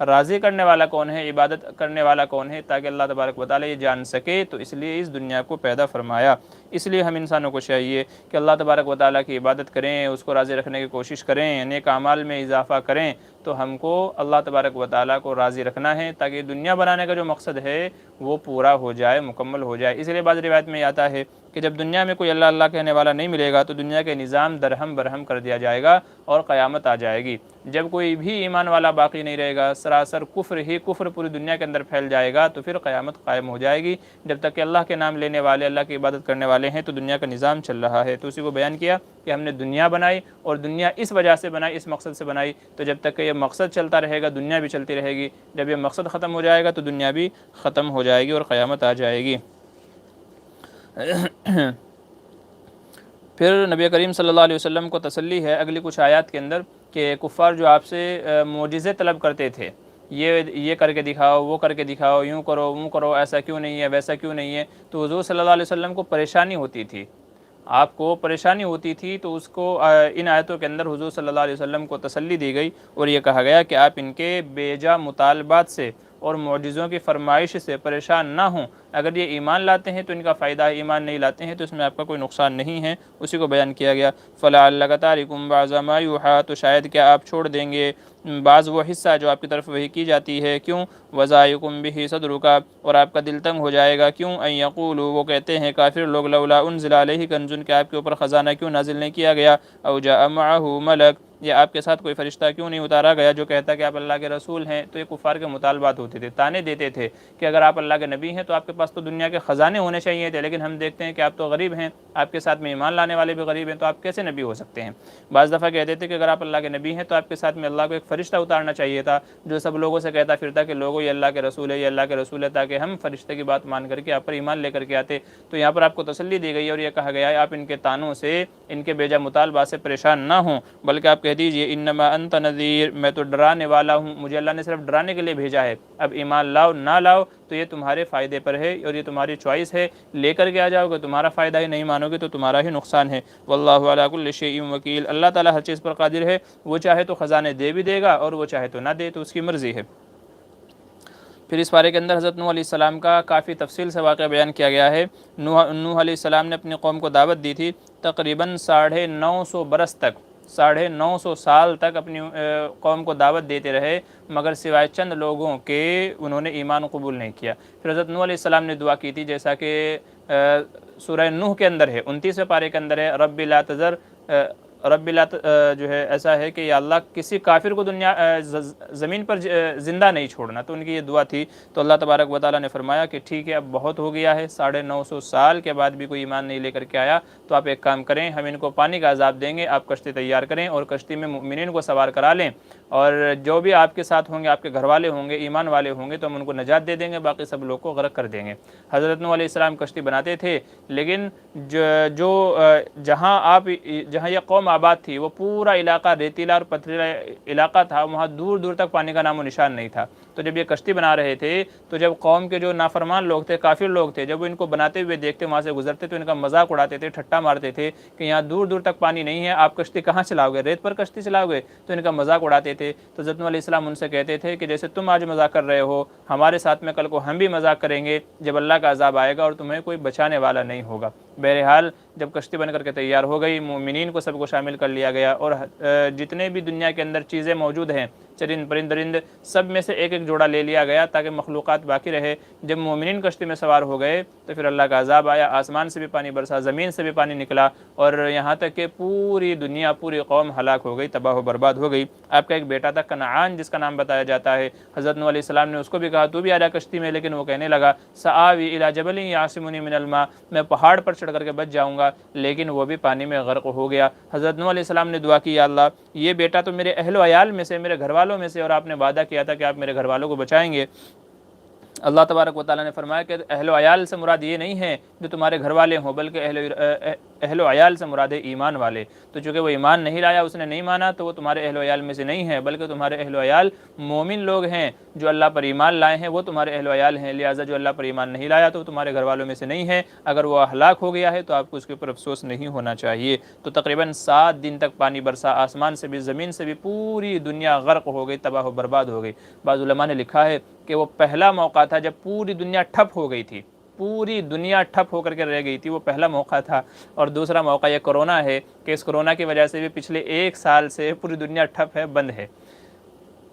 راضی کرنے والا کون ہے، عبادت کرنے والا کون ہے، تاکہ اللہ تبارک و تعالیٰ یہ جان سکے، تو اس لیے اس دنیا کو پیدا فرمایا۔ اس لیے ہم انسانوں کو چاہیے کہ اللہ تبارک و تعالیٰ کی عبادت کریں، اس کو راضی رکھنے کی کوشش کریں، نیک اعمال میں اضافہ کریں، تو ہم کو اللہ تبارک و تعالیٰ کو راضی رکھنا ہے، تاکہ دنیا بنانے کا جو مقصد ہے وہ پورا ہو جائے، مکمل ہو جائے۔ اس لیے بعض روایت میں آتا ہے کہ جب دنیا میں کوئی اللہ اللہ کہنے والا نہیں ملے گا تو دنیا کے نظام درہم برہم کر دیا جائے گا اور قیامت آ جائے گی۔ جب کوئی بھی ایمان والا باقی نہیں رہے گا، سراسر کفر ہی کفر پوری دنیا کے اندر پھیل جائے گا، تو پھر قیامت قائم ہو جائے گی۔ جب تک کہ اللہ کے نام لینے والے، اللہ کی عبادت کرنے والے ہیں، تو دنیا کا نظام چل رہا ہے۔ تو اسی کو بیان کیا کہ ہم نے دنیا بنائی، اور دنیا اس وجہ سے بنائی، اس مقصد سے بنائی، تو جب تک کہ یہ مقصد چلتا رہے گا دنیا بھی چلتی رہے گی۔ جب یہ مقصد ختم ہو جائے گا تو دنیا بھی ختم ہو جائے گی اور قیامت آ جائے گی۔ پھر نبی کریم صلی اللہ علیہ وسلم کو تسلی ہے اگلی کچھ آیات کے اندر کہ کفار جو آپ سے معجزے طلب کرتے تھے، یہ کر کے دکھاؤ، وہ کر کے دکھاؤ، یوں کرو وہ کرو، ایسا کیوں نہیں ہے، ویسا کیوں نہیں ہے، تو حضور صلی اللہ علیہ وسلم کو پریشانی ہوتی تھی، آپ کو پریشانی ہوتی تھی، تو اس کو ان آیتوں کے اندر حضور صلی اللہ علیہ وسلم کو تسلی دی گئی، اور یہ کہا گیا کہ آپ ان کے بیجا مطالبات سے اور معجزوں کی فرمائش سے پریشان نہ ہوں۔ اگر یہ ایمان لاتے ہیں تو ان کا فائدہ ہے، ایمان نہیں لاتے ہیں تو اس میں آپ کا کوئی نقصان نہیں ہے، اسی کو بیان کیا گیا۔ فَلَعَلَّكَ تَارِكٌ بَعْضَ مَا يُوحَىٰ، تو شاید کیا آپ چھوڑ دیں گے بعض وہ حصہ جو آپ کی طرف وحی کی جاتی ہے، کیوں؟ وَضَائِقٌ بِهِ صَدْرُكَ، اور آپ کا دل تنگ ہو جائے گا، کیوں؟ أَن يَقُولُوا، وہ کہتے ہیں کافر لوگ، لولا انزل علیہ کنز، کہ آپ کے اوپر خزانہ کیوں نازل نہیں کیا گیا، او جاء معه ملک، یا آپ کے ساتھ کوئی فرشتہ کیوں نہیں اتارا گیا جو کہتا کہ آپ اللہ کے رسول ہیں۔ تو یہ کفار کے مطالبات ہوتے تھے، تانے دیتے تھے کہ اگر آپ اللہ کے نبی ہیں تو آپ کے پاس تو دنیا کے خزانے ہونے چاہیے تھے، لیکن ہم دیکھتے ہیں کہ آپ تو غریب ہیں، آپ کے ساتھ میں ایمان لانے والے بھی غریب ہیں، تو آپ کیسے نبی ہو سکتے ہیں؟ بعض دفعہ کہتے تھے کہ اگر آپ اللہ کے نبی ہیں تو آپ کے ساتھ میں اللہ کو ایک فرشتہ اتارنا چاہیے تھا جو سب لوگوں سے کہتا پھرتا کہ لوگوں یہ اللہ کے رسول ہے، یہ اللہ کے رسول ہے، تاکہ ہم فرشتے کی بات مان کر کے آپ پر ایمان لے کر کے آتے۔ تو یہاں پر آپ کو تسلی دی گئی اور یہ کہا گیا ہے آپ ان کے تانوں سے، ان کے بیجا مطالبات سے پریشان نہ ہوں، بلکہ آپ کہہ دیجئے انما انت نذیر، میں تو ڈرانے والا ہوں، مجھے اللہ نے صرف ڈرانے کے لیے بھیجا ہے۔ اب ایمان لاؤ نہ لاؤ تو یہ تمہارے فائدے پر ہے اور یہ تمہاری چوائس ہے، لے کر کے آ جاؤ گے تمہارا فائدہ ہے، نہیں مانو گے تو تمہارا ہی نقصان ہے۔ واللہ علی کل شیء وکیل، اللہ تعالیٰ ہر چیز پر قادر ہے، وہ چاہے تو خزانے دے بھی دے گا اور وہ چاہے تو نہ دے، تو اس کی مرضی ہے۔ پھر اس پارے کے اندر حضرت نوح علیہ السلام کا کافی تفصیل سے واقعہ بیان کیا گیا ہے۔ نوح علیہ السلام نے اپنی قوم کو دعوت دی تھی، تقریباً 950 برس تک، 950 سال تک اپنی قوم کو دعوت دیتے رہے، مگر سوائے چند لوگوں کے انہوں نے ایمان قبول نہیں کیا۔ پھر حضرت نوح علیہ السلام نے دعا کی تھی، جیسا کہ سورہ نوح کے اندر ہے، 29ویں پارے کے اندر ہے، رب لا تذر، رب لا جو ہے ایسا ہے کہ یا اللہ کسی کافر کو زمین پر زندہ نہیں چھوڑنا، تو ان کی یہ دعا تھی۔ تو اللہ تبارک و تعالیٰ نے فرمایا کہ ٹھیک ہے اب بہت ہو گیا ہے، 950 سال کے بعد بھی کوئی ایمان نہیں لے کر کے آیا، تو آپ ایک کام کریں، ہم ان کو پانی کا عذاب دیں گے، آپ کشتی تیار کریں اور کشتی میں مؤمنین کو سوار کرا لیں، اور جو بھی آپ کے ساتھ ہوں گے، آپ کے گھر والے ہوں گے، ایمان والے ہوں گے، تو ہم ان کو نجات دے دیں گے، باقی سب لوگ کو غرق کر دیں گے۔ حضرت نوح علیہ السلام کشتی بناتے تھے، لیکن جہاں یہ قوم آباد تھی وہ پورا علاقہ ریتیلا اور پتھریلا علاقہ تھا، وہاں دور دور تک پانی کا نام و نشان نہیں تھا۔ تو جب یہ کشتی بنا رہے تھے تو جب قوم کے جو نافرمان لوگ تھے، کافر لوگ تھے، جب وہ ان کو بناتے ہوئے دیکھتے، وہاں سے گزرتے تو ان کا مذاق اڑاتے تھے، ٹھٹا مارتے تھے کہ یہاں دور دور تک پانی نہیں ہے، آپ کشتی کہاں چلاؤ گے، ریت پر کشتی چلاؤ گے؟ تو ان کا مذاق اڑاتے تھے۔ تو حضرت نوح علیہ السلام ان سے کہتے تھے کہ جیسے تم آج مذاق کر رہے ہو، ہمارے ساتھ میں کل کو ہم بھی مذاق کریں گے جب اللہ کا عذاب آئے گا اور تمہیں کوئی بچانے والا نہیں ہوگا۔ بہرحال جب کشتی بن کر کے تیار ہو گئی، مومنین کو سب کو شامل کر لیا گیا، اور جتنے بھی دنیا کے اندر چیزیں موجود ہیں، چرند پرند درند، سب میں سے ایک ایک جوڑا لے لیا گیا تاکہ مخلوقات باقی رہے۔ جب مومنین کشتی میں سوار ہو گئے تو پھر اللہ کا عذاب آیا، آسمان سے بھی پانی برسا، زمین سے بھی پانی نکلا، اور یہاں تک کہ پوری دنیا، پوری قوم ہلاک ہو گئی، تباہ و برباد ہو گئی۔ آپ کا ایک بیٹا تھا کنعان، جس کا نام بتایا جاتا ہے، حضرت نوح علیہ السلام نے اس کو بھی کہا تو بھی آ جا کشتی میں، لیکن وہ کہنے لگا سآوی الی جبل یعصمنی من الماء، میں پہاڑ پر چڑھ کر کے بچ جاؤں گا، لیکن وہ بھی پانی میں غرق ہو گیا۔ حضرت نوح علیہ السلام نے دعا کی، یا اللہ یہ بیٹا تو میرے اہل و عیال میں سے، میرے گھر والوں میں سے، اور آپ نے وعدہ کیا تھا کہ آپ میرے گھر والوں کو بچائیں گے۔ اللہ تبارک و تعالیٰ نے فرمایا کہ اہل و عیال سے مراد یہ نہیں ہے جو تمہارے گھر والے ہوں، بلکہ اہل و عیال سے مراد ہے ایمان والے، تو چونکہ وہ ایمان نہیں لایا، اس نے نہیں مانا، تو وہ تمہارے اہل و عیال میں سے نہیں ہے، بلکہ تمہارے اہل و عیال مومن لوگ ہیں جو اللہ پر ایمان لائے ہیں، وہ تمہارے اہل و عیال ہیں۔ لہٰذا جو اللہ پر ایمان نہیں لایا تو وہ تمہارے گھر والوں میں سے نہیں ہے، اگر وہ ہلاک ہو گیا ہے تو آپ کو اس کے اوپر افسوس نہیں ہونا چاہیے۔ تو تقریباً 7 دن تک پانی برسا، آسمان سے بھی زمین سے بھی، پوری دنیا غرق ہو گئی، تباہ و برباد ہو گئی۔ بعض علماء نے لکھا ہے کہ وہ پہلا موقع تھا جب پوری دنیا ٹھپ ہو گئی تھی، پوری دنیا ٹھپ ہو کر کے رہ گئی تھی، وہ پہلا موقع تھا۔ اور دوسرا موقع یہ کرونا ہے کہ اس کرونا کی وجہ سے بھی پچھلے 1 سال سے پوری دنیا ٹھپ ہے، بند ہے،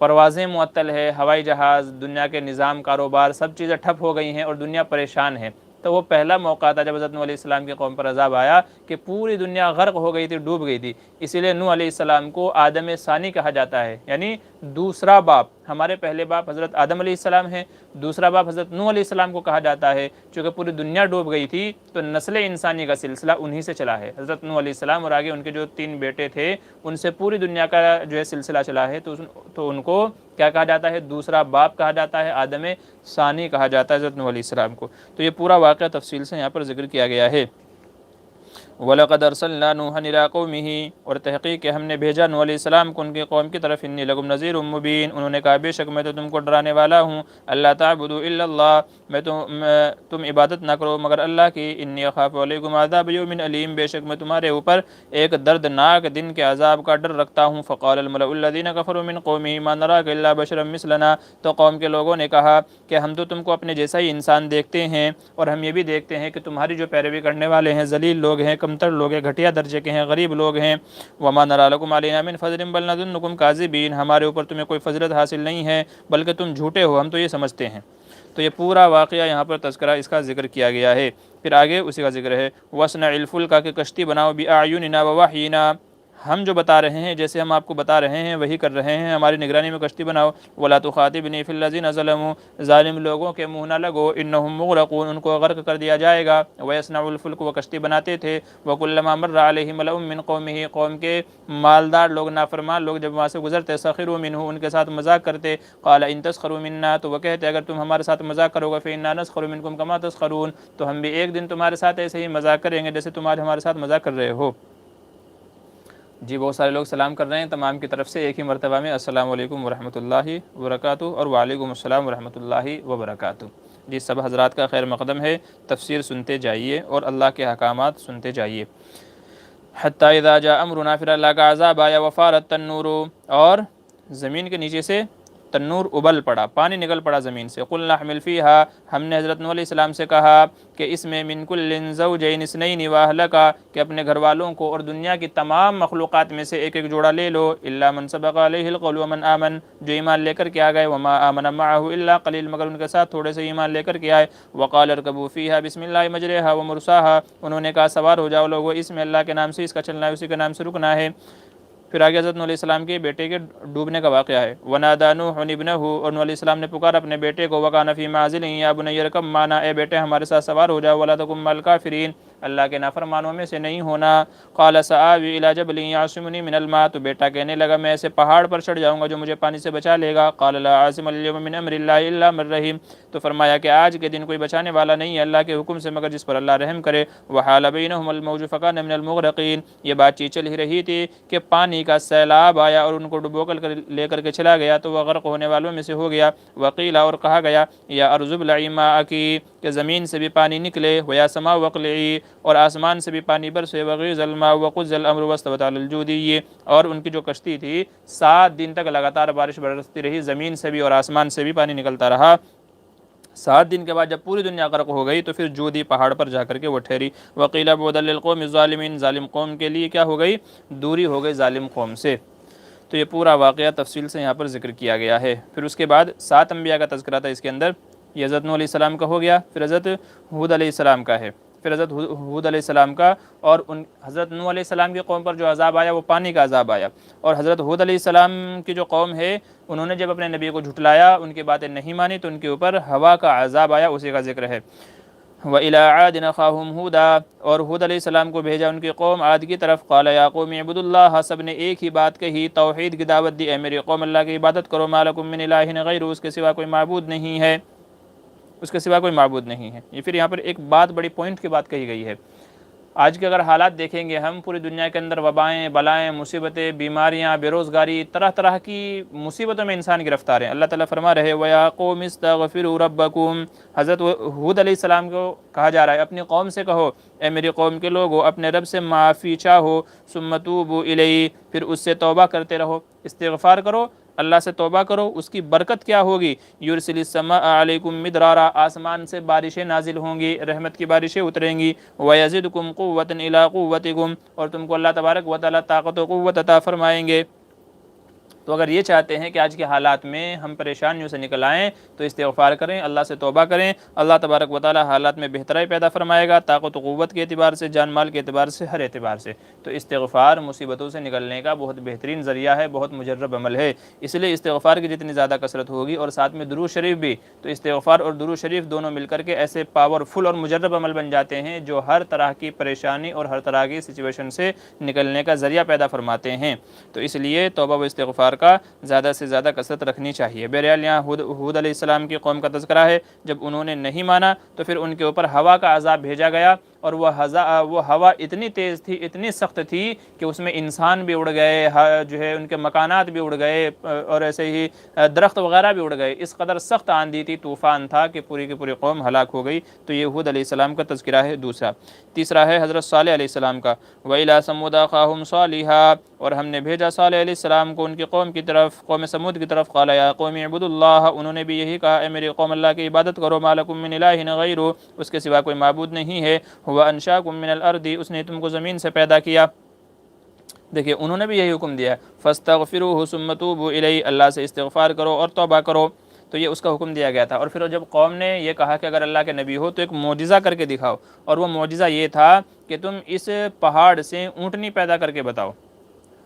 پروازیں معطل ہے، ہوائی جہاز، دنیا کے نظام، کاروبار، سب چیزیں ٹھپ ہو گئی ہیں اور دنیا پریشان ہے۔ تو وہ پہلا موقع تھا جب حضرت نوح علیہ السلام کی قوم پر عذاب آیا کہ پوری دنیا غرق ہو گئی تھی، ڈوب گئی تھی۔ اسی لیے نوح علیہ السلام کو آدم ثانی کہا جاتا ہے، یعنی دوسرا باپ۔ ہمارے پہلے باپ حضرت آدم علیہ السلام ہیں، دوسرا باپ حضرت نوح علیہ السلام کو کہا جاتا ہے۔ چونکہ پوری دنیا ڈوب گئی تھی تو نسل انسانی کا سلسلہ انہی سے چلا ہے، حضرت نوح علیہ السلام اور آگے ان کے جو 3 بیٹے تھے ان سے پوری دنیا کا جو ہے سلسلہ چلا ہے، تو ان کو کیا کہا جاتا ہے؟ دوسرا باپ کہا جاتا ہے، آدم ثانی کہا جاتا ہے حضرت نوح علیہ السلام کو۔ تو یہ پورا واقعہ تفصیل سے یہاں پر ذکر کیا گیا ہے۔ وَلَقَدْ أَرْسَلْنَا نُوحًا إِلَىٰ قَوْمِهِ، اور تحقیق کہ ہم نے بھیجا نوح علیہ السلام کو ان کے قوم کی طرف، انی لکم نذیر مبین، انہوں نے کہا بے شک میں تو تم کو ڈرانے والا ہوں، اللہ تعبدوا الا اللہ، تم عبادت نہ کرو مگر اللہ کی، انی اخاف علیکم عذاب یوم علیم، بے شک میں تمہارے اوپر ایک دردناک دن کے عذاب کا ڈر رکھتا ہوں۔ فقال الملأ الذین کفروا من قومه ما نراک الا بشرا مثلنا، تو قوم کے لوگوں نے کہا کہ ہم تو تم کو اپنے جیسا ہی انسان دیکھتے ہیں، اور ہم یہ بھی دیکھتے ہیں کہ تمہاری جو پیروی کرنے والے ہیں ذلیل لوگ ہیں، کمتر لوگ ہیں، گھٹیا درجے کے ہیں، غریب لوگ ہیں۔ وما نرى لكم علينا من فضل بل نظنكم كاذبين، ہمارے اوپر تمہیں کوئی فضیلت حاصل نہیں ہے بلکہ تم جھوٹے ہو، ہم تو یہ سمجھتے ہیں۔ تو یہ پورا واقعہ یہاں پر تذکرہ اس کا ذکر کیا گیا ہے۔ پھر آگے اسی کا ذکر ہے، وَاصْنَعِ الْفُلْكَ، کہ کشتی بناؤ، بِأَعْيُنِنَا وَوَحْيِنَا، ہم جو بتا رہے ہیں، جیسے ہم آپ کو بتا رہے ہیں وہی کر رہے ہیں، ہماری نگرانی میں کشتی بناؤ۔ وَلَا تُخَاطِبْنِي فِي الَّذِينَ ظَلَمُوا، ظالم لوگوں کے منہ نہ لگو، إِنَّهُمْ مُغْرَقُونَ، ان کو غرق کر دیا جائے گا۔ وَيَصْنَعُ الْفُلْكَ، وہ کشتی بناتے تھے، وَكُلَّمَا مَرَّ عَلَيْهِ مَلَأٌ مِّن قَوْمِهِ، قوم کے مالدار لوگ، نافرمان لوگ جب وہاں سے گزرتے، سَخِرُوا مِنْهُ، ان کے ساتھ مذاق کرتے، قَالَ إِن تَسْخَرُوا مِنَّا، تو وہ کہتے اگر تم ہمارے ساتھ مذاق کرو گے، فَإِنَّا نَسْخَرُ مِنْكُمْ كَمَا تَسْخَرُونَ، تو ہم بھی ایک دن تمہارے ساتھ ایسے ہی مذاق کریں گے جیسے تمہارے ہمارے ساتھ مذاق کر رہے ہو۔ جی بہت سارے لوگ سلام کر رہے ہیں، تمام کی طرف سے ایک ہی مرتبہ میں السلام علیکم ورحمۃ اللہ وبرکاتہ، اور وعلیکم السلام ورحمۃ اللہ وبرکاتہ۔ جی سب حضرات کا خیر مقدم ہے، تفسیر سنتے جائیے اور اللہ کے احکامات سنتے جائیے۔ حتی اذا جاء امرنا، پھر اللہ کا عذاب آیا، وفارت التنور، اور زمین کے نیچے سے تنور ابل پڑا، پانی نکل پڑا زمین سے۔ قلنا احمل فیہا، ہم نے حضرت نوح علیہ السلام سے کہا کہ اس میں من کل زوجین اثنین واہلک، کہ اپنے گھر والوں کو اور دنیا کی تمام مخلوقات میں سے ایک ایک جوڑا لے لو، الا من سبق علیہ القول ومن آمن، جو ایمان لے کر کے آ گئے، وما آمن معه الا قلیل، مگر ان کے ساتھ تھوڑے سے ایمان لے کر کے آئے۔ وقال ارکبوا فیہا بسم اللہ مجریہا ومرساہا، انہوں نے کہا سوار ہو جاؤ لوگو، اس میں اللہ کے نام سے اس کا چلنا ہے، اسی کے نام سے رکنا ہے۔ پھر آگے حضرت نوح علیہ السلام کے بیٹے کے ڈوبنے کا واقعہ ہے۔ وَنَادَى نُوحٌ ابْنَهُ، اور نوح علیہ السلام نے پکارا اپنے بیٹے کو، وَكَانَ فِي مَعْزِلٍ يَا بُنَيَّ ارْكَب مَعَنَا، اے بیٹے ہمارے ساتھ سوار ہو جاؤ، وَلَا تَكُن مَعَ الْكَافِرِينَ، اللہ کے نافرمانوں میں سے نہیں ہونا۔ قَالَ سَآوِي إِلَىٰ جَبَلٍ يَعْصِمُنِي مِنَ الْمَاءِ، تو بیٹا کہنے لگا میں ایسے پہاڑ پر چڑھ جاؤں گا جو مجھے پانی سے بچا لے گا۔ قَالَ لَا عَاصِمَ الْيَوْمَ مِنْ أَمْرِ اللَّهِ إِلَّا مَن رَحِمَ، تو فرمایا کہ آج کے دن کوئی بچانے والا نہیں ہے اللہ کے حکم سے مگر جس پر اللہ رحم کرے۔ وَحَالَ بَيْنَهُمَا الْمَوْجُ فَكَانَ مِنَ الْمُغْرَقِينَ، یہ بات چیت چل ہی رہی تھی کہ پانی کا سیلاب آیا اور ان کو ڈبو کر لے کر کے چلا گیا، تو وہ غرق ہونے والوں میں سے ہو گیا۔ وقیل، اور کہا گیا، یا ارض ابلعی ماءکی، کہ زمین سے بھی پانی نکلے، ویا سماء واقلعی، اور آسمان سے بھی پانی برسے، وغیض الماء وقضی الامر واستوت علی الجودی، اور ان کی جو کشتی تھی 7 دن تک لگاتار بارش برستی رہی، زمین سے بھی اور آسمان سے بھی پانی نکلتا رہا۔ 7 دن کے بعد جب پوری دنیا غرق ہو گئی تو پھر جودی پہاڑ پر جا کر کے وہ ٹھہری۔ وقیل بعدا للقوم الظالمین، ظالم قوم کے لیے کیا ہو گئی؟ دوری ہو گئی ظالم قوم سے۔ تو یہ پورا واقعہ تفصیل سے یہاں پر ذکر کیا گیا ہے۔ پھر اس کے بعد 7 انبیاء کا تذکرہ تھا اس کے اندر، یہ حضرت نوح علیہ السلام کا ہو گیا، پھر حضرت ہود علیہ السلام کا ہے، پھر حضرت ہود علیہ السلام کا، اور حضرت نوح علیہ السلام کی قوم پر جو عذاب آیا وہ پانی کا عذاب آیا، اور حضرت ہود علیہ السلام کی جو قوم ہے انہوں نے جب اپنے نبی کو جھٹلایا، ان کی باتیں نہیں مانی، تو ان کے اوپر ہوا کا عذاب آیا، اسی کا ذکر ہے۔ وَإِلَىٰ عَادٍ أَخَاهُمْ هُودًا، اور ہود علیہ السلام کو بھیجا ان کی قوم عاد کی طرف۔ قَالَ يَا قَوْمِ اعْبُدُوا اللَّهَ، سب نے ایک ہی بات کہی، توحید کی دعوت دی، اے میری قوم اللہ کی عبادت کرو، مَا لَكُم مِّنْ إِلَٰهٍ غَيْرُهُ، اس کے سوا کوئی معبود نہیں ہے، اس کے سوا کوئی معبود نہیں ہے۔ یہ پھر یہاں پر ایک بات، بڑی پوائنٹ کی بات کہی گئی ہے۔ آج کے اگر حالات دیکھیں گے ہم، پوری دنیا کے اندر وبائیں، بلائیں، مصیبتیں، بیماریاں، بے روزگاری، طرح طرح کی مصیبتوں میں انسان گرفتار ہیں۔ اللہ تعالیٰ فرما رہے وَيَا قَوْمِ اسْتَغْفِرُوا رَبَّكُمْ، حضرت ہود علیہ السلام کو کہا جا رہا ہے اپنی قوم سے کہو، اے میری قوم کے لوگو اپنے رب سے معافی چاہو، ثُمَّ تُوبُوا إِلَيْهِ، پھر اس سے توبہ کرتے رہو، استغفار کرو، اللہ سے توبہ کرو۔ اس کی برکت کیا ہوگی؟ یرسل السماء علیکم مدرارا، آسمان سے بارشیں نازل ہوں گی، رحمت کی بارشیں اتریں گی، وَيَزِدْكُمْ قُوَّةً إِلَىٰ قُوَّتِكُمْ، اور تم کو اللہ تبارک و تعالیٰ طاقت و قوت عطا فرمائیں گے۔ تو اگر یہ چاہتے ہیں کہ آج کے حالات میں ہم پریشانیوں سے نکل آئیں تو استغفار کریں، اللہ سے توبہ کریں، اللہ تبارک و تعالی حالات میں بہترائی پیدا فرمائے گا، طاقت و قوت کے اعتبار سے، جان مال کے اعتبار سے، ہر اعتبار سے۔ تو استغفار مصیبتوں سے نکلنے کا بہت بہترین ذریعہ ہے، بہت مجرب عمل ہے۔ اس لیے استغفار کی جتنی زیادہ کثرت ہوگی اور ساتھ میں درود شریف بھی، تو استغفار اور درود شریف دونوں مل کر کے ایسے پاورفل اور مجرب عمل بن جاتے ہیں جو ہر طرح کی پریشانی اور ہر طرح کی سچویشن سے نکلنے کا ذریعہ پیدا فرماتے ہیں۔ تو اس لیے توبہ و استغفار کا زیادہ سے زیادہ کثرت رکھنی چاہیے۔ بہرحال یہاں ہود علیہ السلام کی قوم کا تذکرہ ہے، جب انہوں نے نہیں مانا تو پھر ان کے اوپر ہوا کا عذاب بھیجا گیا، اور وہ ہوا اتنی تیز تھی، اتنی سخت تھی کہ اس میں انسان بھی اڑ گئے، جو ہے ان کے مکانات بھی اڑ گئے، اور ایسے ہی درخت وغیرہ بھی اڑ گئے۔ اس قدر سخت آندھی تھی، طوفان تھا کہ پوری کی پوری قوم ہلاک ہو گئی۔ تو یہ ہود علیہ السلام کا تذکرہ ہے دوسرا۔ تیسرا ہے حضرت صالح علیہ السلام کا، وَإِلَىٰ ثَمُودَ أَخَاهُمْ صَالِحًا، اور ہم نے بھیجا صالح علیہ السلام کو ان کی قوم کی طرف، قوم سمود کی طرف، قال یا قوم اعبدوا اللہ، انہوں نے بھی یہی کہا اے میری قوم اللہ کی عبادت کرو، ما لکم من الہ غیرہ، اس کے سوا کوئی معبود نہیں ہے، هو انشاکم من الارض، اس نے تم کو زمین سے پیدا کیا۔ دیکھیے انہوں نے بھی یہی حکم دیا ہے، فاستغفروہ ثم توبوا الیہ، اللہ سے استغفار کرو اور توبہ کرو۔ تو یہ اس کا حکم دیا گیا تھا۔ اور پھر جب قوم نے یہ کہا کہ اگر اللہ کے نبی ہو تو ایک معجزہ کر کے دکھاؤ، اور وہ معجزہ یہ تھا کہ تم اس پہاڑ سے اونٹنی پیدا کر کے بتاؤ،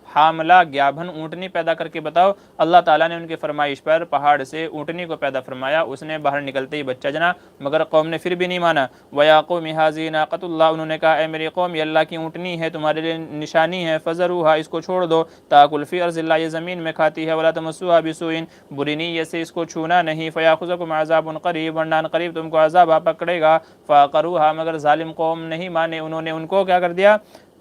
حاملہ گیابھن اونٹنی پیدا کر کے بتاؤ۔ اللہ تعالیٰ نے ان کی فرمائش پر پہاڑ سے اونٹنی کو پیدا فرمایا، اس نے باہر نکلتے ہی بچہ جنا، مگر قوم نے پھر بھی نہیں مانا۔ وَيَا قَوْمِ هَٰذِهِ نَاقَةُ اللَّهِ، انہوں نے کہا اے میری قوم یہ اللہ کی اونٹنی ہے، تمہارے لیے نشانی ہے، فَذَرُوهَا، اس کو چھوڑ دو، تَأْكُلْ فِي أَرْضِ اللَّهِ، یہ زمین میں کھاتی ہے، وَلَا تَمَسُّوهَا بِسُوءٍ، بری نیت سے اس کو چھونا نہیں، فَيَأْخُذَكُمْ عَذَابٌ قَرِيبٌ، ورنہ قریب تم کو عذاب آ پکڑے گا۔ فَعَقَرُوهَا، مگر ظالم قوم نہیں مانے، انہوں نے ان کو کیا کر دیا؟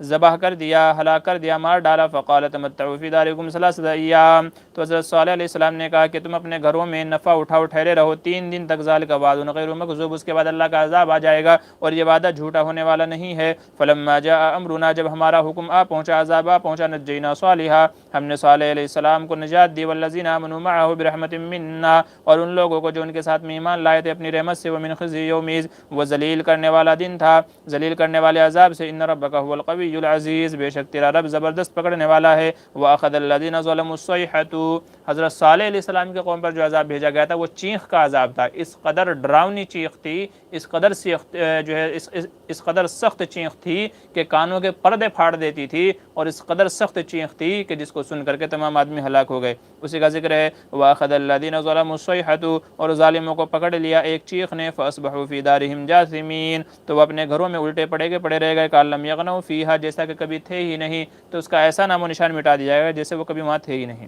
ذبح کر دیا، ہلاک کر دیا، مار ڈالا۔ فقال تمتعوا فی دارکم ثلاثۃ ایام، تو حضرت صالح علیہ السلام نے کہا کہ تم اپنے گھروں میں نفع اٹھاؤ، ٹھہرے رہو 3 دن تک، ذالک وعد غیر مکذوب، اس کے بعد اللہ کا عذاب آ جائے گا اور یہ وعدہ جھوٹا ہونے والا نہیں ہے۔ فلما جاء امرنا، جب ہمارا حکم آ پہنچا، عذاب آ پہنچا، نجینا صالحا، ہم نے صالح علیہ السلام کو نجات دی، والذین آمنوا معه برحمت منا، اور ان لوگوں کو جو ان کے ساتھ میں ایمان لائے تھے اپنی رحمت سے، ومن خزي یومئذ، وہ ذلیل کرنے والا دن تھا، ذلیل کرنے والے عذاب سے، ان ربک هو القوی العزیز، بے شک تیرا رب زبردست پکڑنے والا ہے۔ وَأَخَذَ الَّذِينَ ظَلَمُوا الصَّيْحَةُ، حضرت صالح علیہ السلام کے قوم پر جو عذاب بھیجا گیا تھا وہ چینخ کا عذاب تھا، اس قدر ڈراؤنی چینخ تھی، اس قدر اس قدر سخت چینخ تھی کہ کانوں کے پردے پھاڑ دیتی تھی، اور اس قدر سخت چینخ تھی کہ جس کو سن کر کے تمام آدمی ہلاک ہو گئے۔ اسی کا ذکر ہے وَأَخَذَ الَّذِينَ ظَلَمُوا الصَّيْحَةُ، اور ظالموں کو پکڑ لیا ایک چینخ نے، فَأَصْبَحُوا فِي دَارِهِمْ جَاثِمِينَ، تو وہ اپنے گھروں میں الٹے پڑے رہ گئے، كأن لم يغنوا فيها، جیسا کہ کبھی تھے ہی نہیں، تو اس کا ایسا نام و نشان مٹا دیا جائے گا جیسے وہ کبھی وہاں تھے ہی نہیں۔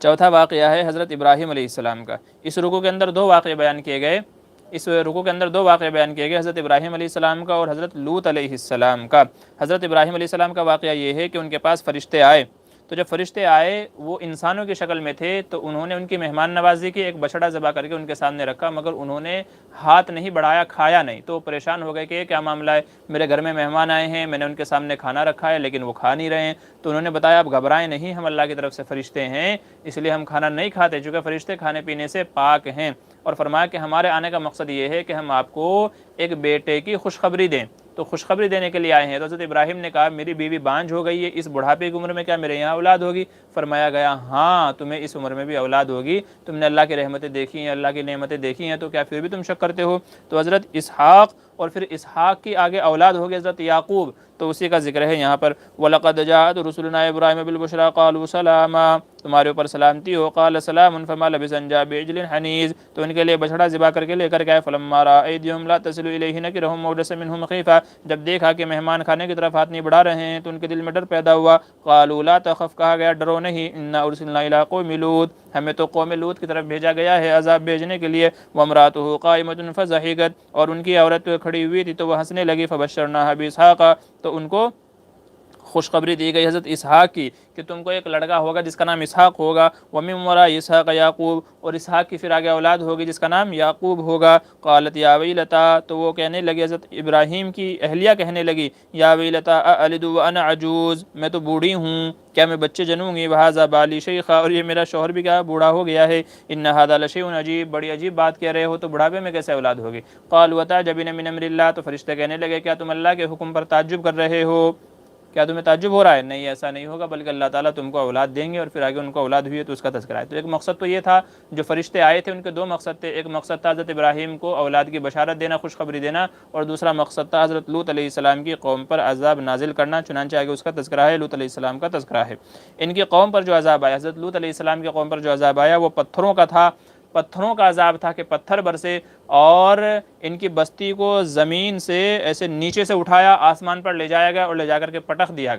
چوتھا واقعہ ہے حضرت ابراہیم علیہ السلام کا۔ اس رکوع کے اندر 2 واقعے بیان کیے گئے، حضرت ابراہیم علیہ السلام کا اور حضرت لوط علیہ السلام کا۔ حضرت ابراہیم علیہ السلام کا واقعہ یہ ہے کہ ان کے پاس فرشتے آئے، تو جب فرشتے آئے وہ انسانوں کی شکل میں تھے، تو انہوں نے ان کی مہمان نوازی کی، ایک بچڑا ذبح کر کے ان کے سامنے رکھا، مگر انہوں نے ہاتھ نہیں بڑھایا، کھایا نہیں۔ تو وہ پریشان ہو گئے کہ یہ کیا معاملہ ہے، میرے گھر میں مہمان آئے ہیں، میں نے ان کے سامنے کھانا رکھا ہے لیکن وہ کھا نہیں رہے ہیں۔ تو انہوں نے بتایا اب گھبرائیں نہیں، ہم اللہ کی طرف سے فرشتے ہیں، اس لیے ہم کھانا نہیں کھاتے، چونکہ فرشتے کھانے پینے سے پاک ہیں۔ اور فرمایا کہ ہمارے آنے کا مقصد یہ ہے کہ ہم آپ کو ایک بیٹے کی خوشخبری دیں، تو خوشخبری دینے کے لیے آئے ہیں۔ تو حضرت ابراہیم نے کہا میری بیوی بانجھ ہو گئی ہے، اس بڑھاپے کی عمر میں کیا میرے یہاں اولاد ہوگی؟ فرمایا گیا ہاں تمہیں اس عمر میں بھی اولاد ہوگی، تم نے اللہ کی رحمتیں دیکھی ہیں، اللہ کی نعمتیں دیکھی ہیں، تو کیا پھر بھی تم شک کرتے ہو؟ تو حضرت اسحاق، اور پھر اسحاق کی آگے اولاد ہوگی حضرت یعقوب، تو اسی کا ذکر ہے یہاں پر۔ وَلَقَدْ جَاءَتْ رُسُلُنَا إِبْرَاهِيمَ بِالْبُشْرَىٰ قَالُوا سَلَامًا، تمہارے اوپر سلامتی ہو۔ قال سلام فما لبث ان جاء بعجل حنیذ، تو ان کے لیے بچڑا ذبح کر کے لے کر گئے۔ فلما رأى أيديهم لا تصل إليه نكرهم وأوجس منهم خيفة، جب دیکھا کہ مہمان کھانے کی طرف ہاتھ نہیں بڑھا رہے ہیں تو ان کے دل میں ڈر پیدا ہوا۔ قالوا لا تخف، کہا گیا ڈرو نہیں، انا ارسلنا الى قوم لوط، ہمیں تو قوم لوط کی طرف بھیجا گیا ہے عذاب بھیجنے کے لیے۔ وامرأته قائمة فضحكت، اور ان کی عورت کھڑی ہوئی تھی تو وہ ہنسنے لگی۔ فبشرناها بإسحاق، تو ان کو خوشخبری دی گئی حضرت اسحاق کی کہ تم کو ایک لڑکا ہوگا جس کا نام اسحاق ہوگا۔ ومن وراء اسحاق یعقوب، اور اسحاق کی پھر آگے اولاد ہوگی جس کا نام یعقوب ہوگا۔ قالت یا ویلتا، تو وہ کہنے لگی، حضرت ابراہیم کی اہلیہ کہنے لگی، یا ویلتا االد وانا عجوز، میں تو بوڑھی ہوں، کیا میں بچے جنوں گی؟ وہذا بالی شیخا، اور یہ میرا شوہر بھی کیا بوڑھا ہو گیا ہے۔ ان ھذا لشیء عجیب، بڑی عجیب بات کہہ رہے ہو، تو بڑھاپے میں کیسے اولاد ہوگی؟ قالوا تعجبین من امر اللہ، تو فرشتے کہنے لگے کیا تم اللہ کے حکم پر تعجب کر رہے ہو؟ کیا تمہیں تعجب ہو رہا ہے؟ نہیں، ایسا نہیں ہوگا، بلکہ اللہ تعالیٰ تم کو اولاد دیں گے۔ اور پھر آگے ان کو اولاد ہوئی ہے تو اس کا تذکرہ ہے۔ تو ایک مقصد تو یہ تھا، جو فرشتے آئے تھے ان کے دو مقصد تھے، ایک مقصد تھا حضرت ابراہیم کو اولاد کی بشارت دینا، خوشخبری دینا، اور دوسرا مقصد تھا حضرت لوط علیہ السلام کی قوم پر عذاب نازل کرنا، چنانچہ آگے اس کا تذکرہ ہے، لوط علیہ السلام کا تذکرہ ہے۔ ان کی قوم پر جو عذاب آیا، حضرت لوط علیہ السلام کی قوم پر جو عذاب آیا وہ پتھروں کا تھا، پتھروں کا عذاب تھا کہ پتھر برسے اور ان کی بستی کو زمین سے ایسے نیچے سے اٹھایا، آسمان پر لے جایا گیا اور لے جا کر کے پٹخ دیا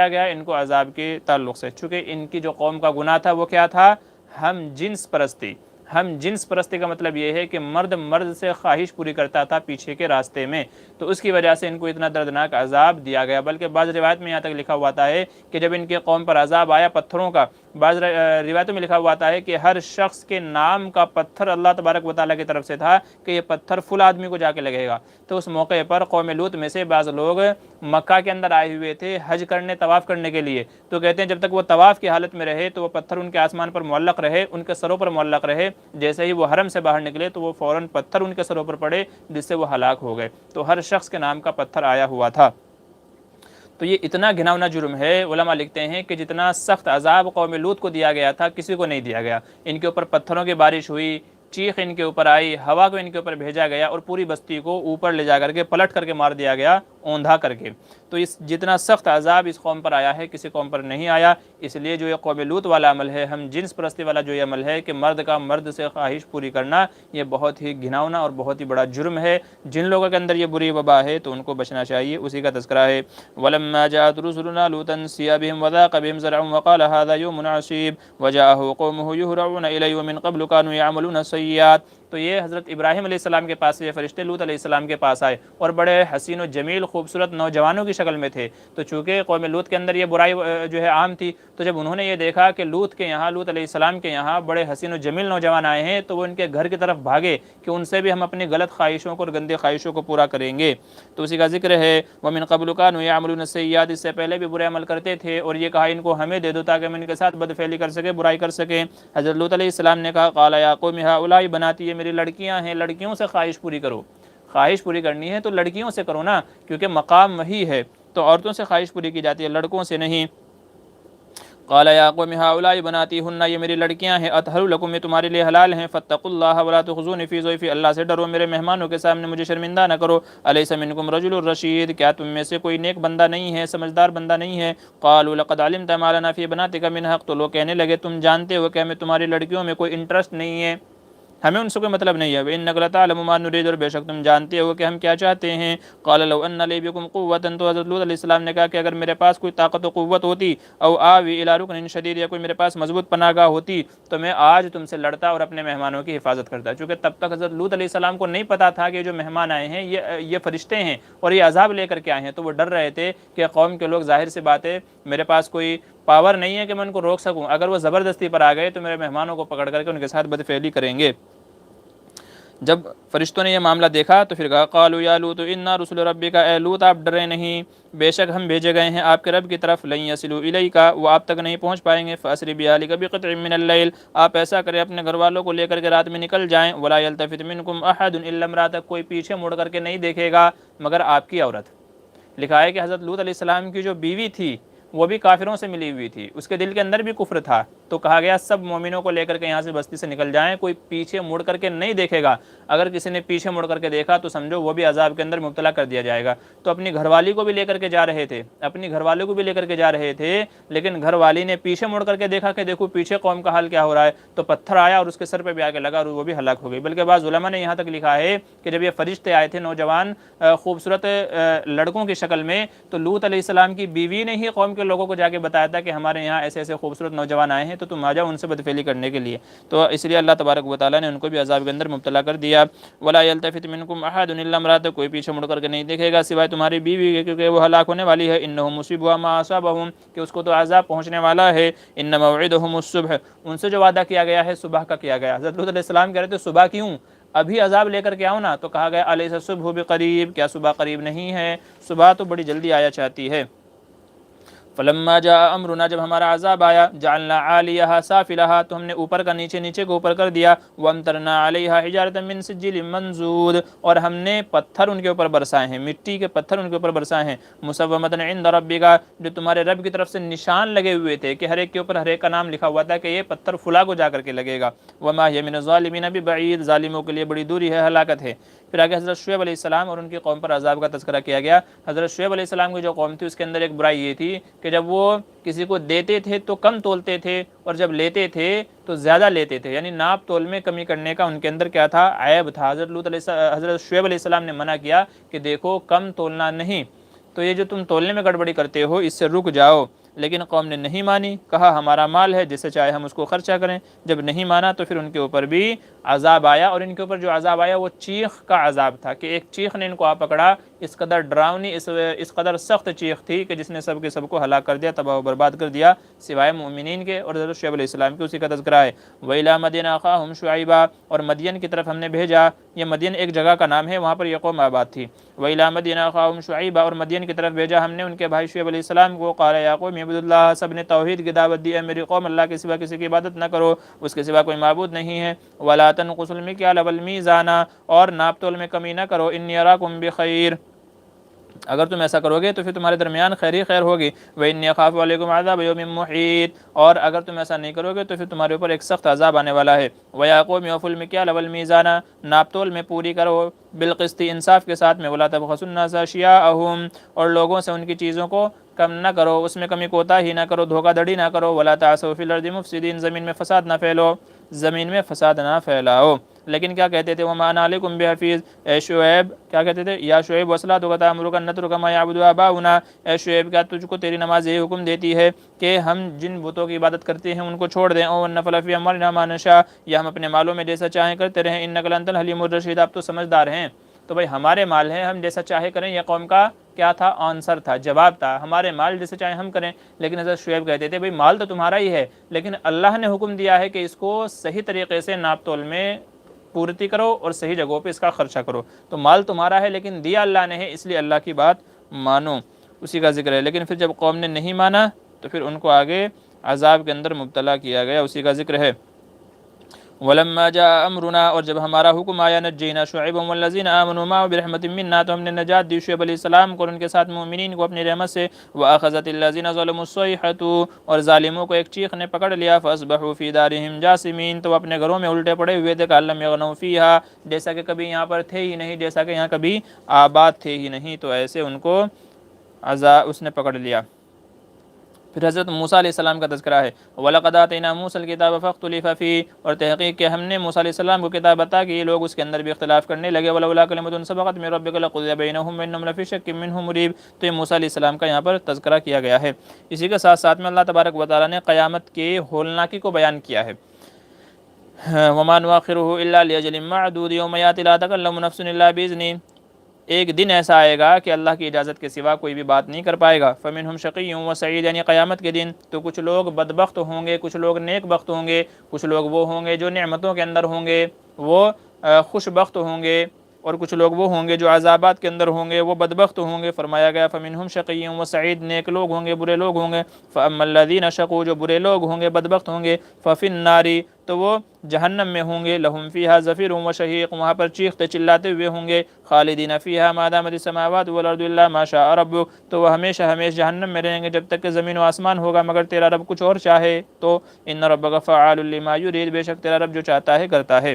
گیا ان کو عذاب کے تعلق سے، چونکہ ان کی جو قوم کا گناہ تھا وہ کیا تھا؟ ہم جنس پرستی۔ ہم جنس پرستی کا مطلب یہ ہے کہ مرد مرد سے خواہش پوری کرتا تھا پیچھے کے راستے میں، تو اس کی وجہ سے ان کو اتنا دردناک عذاب دیا گیا۔ بلکہ بعض روایت میں یہاں تک لکھا ہوا ہے کہ جب ان کے قوم پر عذاب آیا پتھروں کا، بعض روایتوں میں لکھا ہوا ہے کہ ہر شخص کے نام کا پتھر اللہ تبارک و تعالیٰ کی طرف سے تھا کہ یہ پتھر فل آدمی کو جا کے لگے گا۔ تو اس موقع پر قوم لوط میں سے بعض لوگ مکہ کے اندر آئے ہوئے تھے حج کرنے، طواف کرنے کے لیے، تو کہتے ہیں جب تک وہ طواف کی حالت میں رہے تو وہ پتھر ان کے آسمان پر معلق رہے، ان کے سروں پر معلق رہے، جیسے ہی وہ حرم سے باہر نکلے تو وہ فوراً پتھر ان کے سروں پر پڑے جس سے وہ ہلاک ہو گئے۔ تو ہر شخص کے نام کا پتھر آیا ہوا تھا۔ تو یہ اتنا گھناؤنا جرم ہے، علماء لکھتے ہیں کہ جتنا سخت عذاب قوم لوط کو دیا گیا تھا کسی کو نہیں دیا گیا۔ ان کے اوپر پتھروں کی بارش ہوئی، چیخ ان کے اوپر آئی، ہوا کو ان کے اوپر بھیجا گیا اور پوری بستی کو اوپر لے جا کر کے پلٹ کر کے مار دیا گیا، اوندھا کر کے۔ تو اس جتنا سخت عذاب اس قوم پر آیا ہے کسی قوم پر نہیں آیا۔ اس لیے جو یہ قوم لوط والا عمل ہے، ہم جنس پرستی والا جو یہ عمل ہے کہ مرد کا مرد سے خواہش پوری کرنا، یہ بہت ہی گھناؤنا اور بہت ہی بڑا جرم ہے۔ جن لوگوں کے اندر یہ بری وبا ہے تو ان کو بچنا چاہیے، اسی کا تذکرہ ہے۔ وَلَمَّا جَاءَتْ رُسُلُنَا لُوطًا سِيَّ بِهِمْ وَضَاقَ بِهِمْ ذَرْعًا وَقَالَ هَذَا يَوْمٌ عَصِيبٌ وَجَاءَهُ قَوْمُهُ يُهْرَعُونَ إِلَيْهِ وَمِن قَبْلُ كَانُوا يَعْمَلُونَ السَّيِّئَاتِ۔ تو یہ حضرت ابراہیم علیہ السلام کے پاس یہ فرشتے لوط علیہ السلام کے پاس آئے اور بڑے حسین و جمیل خوبصورت نوجوانوں کی شکل میں تھے۔ تو چونکہ قوم لوط کے اندر یہ برائی جو ہے عام تھی، تو جب انہوں نے یہ دیکھا کہ لوط علیہ السلام کے یہاں بڑے حسین و جمیل نوجوان آئے ہیں تو وہ ان کے گھر کی طرف بھاگے کہ ان سے بھی ہم اپنی غلط خواہشوں کو اور گندے خواہشوں کو پورا کریں گے۔ تو اسی کا ذکر ہے، وَمِن قَبْلُ كَانُوا يَعْمَلُونَ السَّيِّئَاتِ، اس سے پہلے بھی برے عمل کرتے تھے اور یہ کہا ان کو ہمیں دے دو تاکہ ہم ان کے ساتھ بدفعلی کر سکیں، برائی کر سکیں۔ حضرت لوط علیہ السلام نے کہا قَالَ يَا قَوْمِ هَؤُلَاءِ بَنَاتِي، یہ میری لڑکیاں ہیں، لڑکیوں سے خواہش پوری کرو۔ خواہش پوری کرنی ہے تو لڑکیوں سے کرو نا، کیونکہ مقام وہی ہے، تو عورتوں سے خواہش پوری کی جاتی ہے، لڑکوں سے نہیں۔ قال یا قوم هؤلاء بناتی ہن، یہ میری لڑکیاں ہیں، اطہر لکم، یہ تمہارے لیے حلال ہیں، فاتقوا اللہ ولا تخزونی فی ضیفی، اللہ سے ڈرو میرے مہمانوں کے سامنے مجھے شرمندہ نہ کرو۔ الیس منکم رجل الرشید، کیا تم میں سے کوئی نیک بندہ نہیں ہے، سمجھدار بندہ نہیں ہے؟ قالوا لقد علمت ما لنا فی بناتک من حق، تو لوگ کہنے لگے تم جانتے ہو کہ ہمیں تمہاری لڑکیوں میں کوئی انٹرسٹ نہیں ہے، ہمیں ان سے کوئی مطلب نہیں ہے۔ وَإِنَّكَ لَتَعْلَمُ مَا نُرِيدُ، اور بے شک تم جانتے ہو کہ ہم کیا چاہتے ہیں۔ قَالَ لَوْ أَنَّ لِي بِكُمْ قُوَّةً، تو حضرت لوط علیہ السلام نے کہا کہ اگر میرے پاس کوئی طاقت و قوت ہوتی، او آوی إِلَىٰ رُكْنٍ شَدِيدٍ، یا کوئی میرے پاس مضبوط پناہ گاہ ہوتی تو میں آج تم سے لڑتا اور اپنے مہمانوں کی حفاظت کرتا۔ چونکہ تب تک حضرت لوط علیہ السلام کو نہیں پتا تھا کہ جو مہمان آئے ہیں یہ فرشتے ہیں اور یہ عذاب لے کر کے آئے ہیں، تو وہ ڈر رہے تھے کہ قوم کے لوگ، ظاہر سی بات ہے میرے پاس کوئی پاور نہیں ہے کہ میں ان کو روک سکوں، اگر وہ زبردستی پر آ گئے تو میرے مہمانوں کو پکڑ کر کے ان کے ساتھ بدفعلی کریں گے۔ جب فرشتوں نے یہ معاملہ دیکھا تو پھر کہا قالوا یا لوط انا رسول ربک، اے لوط آپ ڈرے نہیں، بے شک ہم بھیجے گئے ہیں آپ کے رب کی طرف، لن یصلوا الیک، وہ آپ تک نہیں پہنچ پائیں گے، فاسر باہلک بقطع من اللیل، آپ ایسا کریں اپنے گھر والوں کو لے کر کے رات میں نکل جائیں، ولا یلتفت منکم احد الا امراتک، کوئی پیچھے مڑ کر کے نہیں دیکھے گا مگر آپ کی عورت۔ لکھا ہے کہ حضرت لوط علیہ السلام کی جو بیوی تھی وہ بھی کافروں سے ملی ہوئی تھی، اس کے دل کے اندر بھی کفر تھا، تو کہا گیا سب مومنوں کو لے کر کے یہاں سے بستی سے نکل جائیں، کوئی پیچھے مڑ کر کے نہیں دیکھے گا، اگر کسی نے پیچھے مڑ کر کے دیکھا تو سمجھو وہ بھی عذاب کے اندر مبتلا کر دیا جائے گا۔ تو اپنی گھر والی کو بھی لے کر کے جا رہے تھے، اپنی گھر والوں کو بھی لے کر کے جا رہے تھے، لیکن گھر والی نے پیچھے مڑ کر کے دیکھا کہ دیکھو پیچھے قوم کا حال کیا ہو رہا ہے، تو پتھر آیا اور اس کے سر پہ بھی آ کے لگا اور وہ بھی ہلاک ہو گئی۔ بلکہ بعض علماء نے یہاں تک لکھا ہے کہ جب یہ فرشتے آئے تھے نوجوان خوبصورت لڑکوں کی شکل میں، تو لوط علیہ السلام کی بیوی نے ہی قوم کے لوگوں کو جا کے بتایا تھا کہ ہمارے یہاں ایسے ایسے خوبصورت نوجوان آئے ہیں، تو تم آ جاؤ ان سے بدفعلی کرنے کے لیے۔ تو اس لیے اللہ تبارک و تعالیٰ نے ان کو بھی عذاب کے اندر مبتلا کر دیا۔ ولا یلتفت منکم احد الا امرأتک، کوئی پیچھے مڑ کر کے نہیں دیکھے گا سوائے تمہاری بیوی کے، کیونکہ وہ ہلاک ہونے والی ہے۔ انہم مصیبها ما اصابهم، کہ اس کو تو عذاب پہنچنے والا ہے۔ ان موعدهم الصبح، ان سے جو وعدہ کیا گیا ہے صبح کا کیا گیا۔ حضرت لوط علیہ السلام کہہ رہے تھے صبح کیوں، ابھی عذاب لے کر کے آؤ نا، تو کہا گیا الیس الصبح بقریب، کیا صبح قریب نہیں ہے، صبح تو بڑی جلدی آیا چاہتی ہے۔ فلما جاء امرنا، جب ہمارا عذاب آیا، جعلنا عالیہا سافلہا، تو ہم نے اوپر کا نیچے، نیچے کو اوپر کر دیا، وامطرنا علیہا حجارۃ من سجیل منضود، اور ہم نے پتھر ان کے اوپر برسائے ہیں، مٹی کے پتھر ان کے اوپر برسائے ہیں، مسومۃ عند ربک، جو تمہارے رب کی طرف سے نشان لگے ہوئے تھے کہ ہر ایک کے اوپر ہر ایک کا نام لکھا ہوا تھا کہ یہ پتھر فلاں کو جا کر کے لگے گا۔ وما ہی من الظالمین ببعید، ظالموں کے لیے بڑی دوری ہے، ہلاکت ہے۔ پھر آگے حضرت شعیب علیہ السلام اور ان کی قوم پر عذاب کا تذکرہ کیا گیا۔ حضرت شعیب علیہ السلام کی جو قوم تھی اس کے اندر ایک برائی یہ تھی کہ جب وہ کسی کو دیتے تھے تو کم تولتے تھے، اور جب لیتے تھے تو زیادہ لیتے تھے، یعنی ناپ تول میں کمی کرنے کا ان کے اندر کیا تھا، عیب تھا۔ حضرت شعیب علیہ السلام نے منع کیا کہ دیکھو کم تولنا نہیں، تو یہ جو تم تولنے میں گڑبڑی کرتے ہو اس سے رک جاؤ۔ لیکن قوم نے نہیں مانی، کہا ہمارا مال ہے جسے چاہے ہم اس کو خرچہ کریں۔ جب نہیں مانا تو پھر ان کے اوپر بھی عذاب آیا، اور ان کے اوپر جو عذاب آیا وہ چیخ کا عذاب تھا کہ ایک چیخ نے ان کو آ پکڑا، اس قدر ڈراؤنی، اس قدر سخت چیخ تھی کہ جس نے سب کے سب کو ہلاک کر دیا، تباہ و برباد کر دیا، سوائے مومنین کے اور حضرت شعیب علیہ السلام کے، اسی کا تذکرہ ہے۔ وَإِلَىٰ مَدْيَنَ أَخَاهُمْ شُعَيْبًا، اور مدین کی طرف ہم نے بھیجا، یہ مدین ایک جگہ کا نام ہے، وہاں پر یہ قوم آباد تھی۔ وَإِلَىٰ مَدْيَنَ أَخَاهُمْ شُعَيْبًا، اور مدین کی طرف بھیجا ہم نے ان کے بھائی شعیب علیہ السلام کو۔ قال یا قوم اعبدوا اللہ، سب نے توحید کی دعوت دی، اے میری قوم اللہ کے سوا کسی کی عبادت نہ کرو، اس کے سوا کوئی معبود نہیں ہے۔ وَلَا تَنْقُصُوا الْمِكْيَالَ وَالْمِيزَانَ، اور ناپ تول میں کمی نہ کرو، إِنِّي أَرَاكُمْ بِخَيْرٍ، اگر تم ایسا کرو گے تو پھر تمہارے درمیان خیر ہی خیر ہوگی۔ وَإِنِّي أَخَافُ عَلَيْكُمْ عَذَابَ يَوْمٍ مُحِيطٍ، اور اگر تم ایسا نہیں کرو گے تو پھر تمہارے اوپر ایک سخت عذاب آنے والا ہے۔ وَيَا قَوْمِ أَوْفُوا الْمِكْيَالَ وَالْمِيزَانَ، ناپ تول میں پوری کرو، بالقسط، انصاف کے ساتھ میں، وَلَا تَبْخَسُوا النَّاسَ أَشْيَاءَهُمْ، اور لوگوں سے ان کی چیزوں کو کم نہ کرو، اس میں کمی کوتاہی نہ کرو، دھوکہ دڑی نہ کرو۔ وَلَا تَعْثَوْا فِي الْأَرْضِ مُفْسِدِينَ، زمین میں فساد نہ پھیلو، زمین میں فساد نہ پھیلاؤ۔ لیکن کیا کہتے تھے، وَمَا أَنَا عَلَيْكُمْ بِحَفِيظٍ، اے شعیب کیا کہتے تھے، یا شعیب وَصَلَاتُكَ تَأْمُرُكَ أَن نَتْرُكَ مَا يَعْبُدُ آبَاؤُنَا، اے شعیب کیا تجھ کو تیری نماز یہ حکم دیتی ہے کہ ہم جن بتوں کی عبادت کرتے ہیں ان کو چھوڑ دیں، اور نَفْعَلَ فِي أَمْوَالِنَا مَا نَشَاءُ، یا ہم اپنے مالوں میں جیسا چاہیں کرتے رہیں، إِنَّكَ لَأَنْتَ الْحَلِيمُ الرَّشِيدُ، آپ تو سمجھدار ہیں۔ تو بھائی ہمارے مال ہیں، ہم جیسا چاہے کریں، یہ قوم کا کیا تھا، آنسر تھا، جواب تھا، ہمارے مال جیسے چاہے ہم کریں۔ لیکن حضرت شعیب کہتے تھے بھائی مال تو تمہارا ہی ہے، لیکن اللہ نے حکم دیا ہے کہ اس کو صحیح طریقے سے ناپ تول میں پورتی کرو اور صحیح جگہوں پہ اس کا خرچہ کرو۔ تو مال تمہارا ہے لیکن دیا اللہ نے ہے، اس لیے اللہ کی بات مانو، اسی کا ذکر ہے۔ لیکن پھر جب قوم نے نہیں مانا تو پھر ان کو آگے عذاب کے اندر مبتلا کیا گیا، اسی کا ذکر ہے۔ وَلَمَّا جَاءَ أَمْرُنَا، اور جب ہمارا حکم آیا، نَجَّيْنَا شُعَيْبًا وَالَّذِينَ آمَنُوا مَعَهُ بِرَحْمَةٍ مِنَّا، تو ہم نے نجات دی شعیب علیہ السلام کو اور ان کے ساتھ مومنین کو اپنی رحمت سے۔ وَأَخَذَتِ الَّذِينَ ظَلَمُوا الصَّيْحَةُ، اور ظالموں کو ایک چیخ نے پکڑ لیا، فَأَصْبَحُوا فِي دَارِهِمْ جَاثِمِينَ، تو اپنے گھروں میں الٹے پڑے ہوئے تھے، كَأَن لَّمْ يَغْنَوْا فِيهَا، جیسا کہ کبھی یہاں پر تھے ہی نہیں، جیسا کہ یہاں کبھی آباد تھے ہی نہیں، تو ایسے ان کو عذاب اس نے پکڑ لیا۔ پھر حضرت موسیٰ علیہ السلام کا تذکرہ ہے، وَلَقَدْ آتَيْنَا مُوسَى الْكِتَابَ فَاخْتُلِفَ فِيهِ، اور تحقیق کہ ہم نے موسیٰ علیہ السلام کو کتاب بتا کہ یہ لوگ اس کے اندر بھی اختلاف کرنے لگے، وَلَوْلَا كَلِمَةٌ سَبَقَتْ مِن رَّبِّكَ لَقُضِيَ بَيْنَهُمْ وَإِنَّهُمْ لَفِي شَكٍّ مِّنْهُ مُرِيبٍ، تو یہ موسیٰ علیہ السلام کا یہاں پر تذکرہ کیا گیا ہے۔ اسی کے ساتھ ساتھ میں اللہ تبارک و تعالیٰ نے قیامت کے ہولناکی کو بیان کیا ہے۔ وَمَا نُؤَخِّرُهُ إِلَّا لِأَجَلٍ مَّعْدُودٍ يَوْمَ يَأْتِي لَا تَكَلَّمُ نَفْسٌ إِلَّا بِإِذْنِهِ، ایک دن ایسا آئے گا کہ اللہ کی اجازت کے سوا کوئی بھی بات نہیں کر پائے گا۔ فَمِنْهُمْ شَقِيٌّ وَسَعِيدٌ، یعنی قیامت کے دن تو کچھ لوگ بدبخت ہوں گے، کچھ لوگ نیک بخت ہوں گے، کچھ لوگ وہ ہوں گے جو نعمتوں کے اندر ہوں گے، وہ خوش بخت ہوں گے، اور کچھ لوگ وہ ہوں گے جو عذابات کے اندر ہوں گے، وہ بدبخت ہوں گے۔ فرمایا گیا فمنہم شقی و سعید، نیک لوگ ہوں گے، برے لوگ ہوں گے۔ فاما الذین شقوا، جو برے لوگ ہوں گے، بدبخت ہوں گے، ففی النار، تو وہ جہنم میں ہوں گے۔ لہم فیہا زفیر و شہیق، وہاں پر چیختے چلاتے ہوئے ہوں گے۔ خالدین فیہا ما دامت السماوات والارض الا ما شاء ربک، تو وہ ہمیشہ ہمیشہ جہنم میں رہیں گے جب تک کہ زمین و آسمان ہوگا مگر تیرا رب کچھ اور چاہے تو۔ ان ربک فعال لما یرید، بے شک تیرا رب جو چاہتا ہے کرتا ہے۔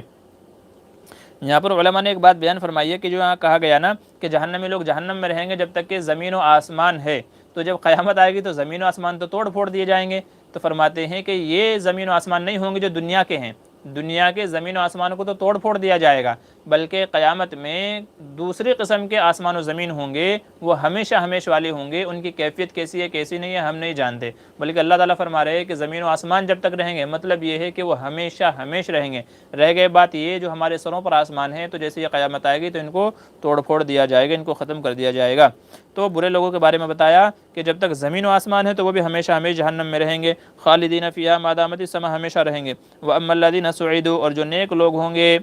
یہاں پر علماء نے ایک بات بیان فرمائی ہے کہ جو یہاں کہا گیا نا کہ جہنمی لوگ جہنم میں رہیں گے جب تک کہ زمین و آسمان ہے، تو جب قیامت آئے گی تو زمین و آسمان تو توڑ پھوڑ دیے جائیں گے۔ تو فرماتے ہیں کہ یہ زمین و آسمان نہیں ہوں گے جو دنیا کے ہیں، دنیا کے زمین و آسمان کو تو توڑ پھوڑ دیا جائے گا، بلکہ قیامت میں دوسری قسم کے آسمان و زمین ہوں گے، وہ ہمیشہ ہمیش والے ہوں گے۔ ان کی کیفیت کیسی ہے کیسی نہیں ہے ہم نہیں جانتے، بلکہ اللہ تعالیٰ فرما رہے ہیں کہ زمین و آسمان جب تک رہیں گے، مطلب یہ ہے کہ وہ ہمیشہ ہمیش رہیں گے۔ رہ گئے بات یہ جو ہمارے سروں پر آسمان ہے، تو جیسے یہ قیامت آئے گی تو ان کو توڑ پھوڑ دیا جائے گا، ان کو ختم کر دیا جائے گا۔ تو برے لوگوں کے بارے میں بتایا کہ جب تک زمین و آسمان ہے تو وہ بھی ہمیشہ ہمیش جہنم میں رہیں گے۔ خالدین فیہا ما دامت السماء، ہمیشہ رہیں گے۔ واما الذین سعدوا، اور جو نیک لوگ ہوں گے،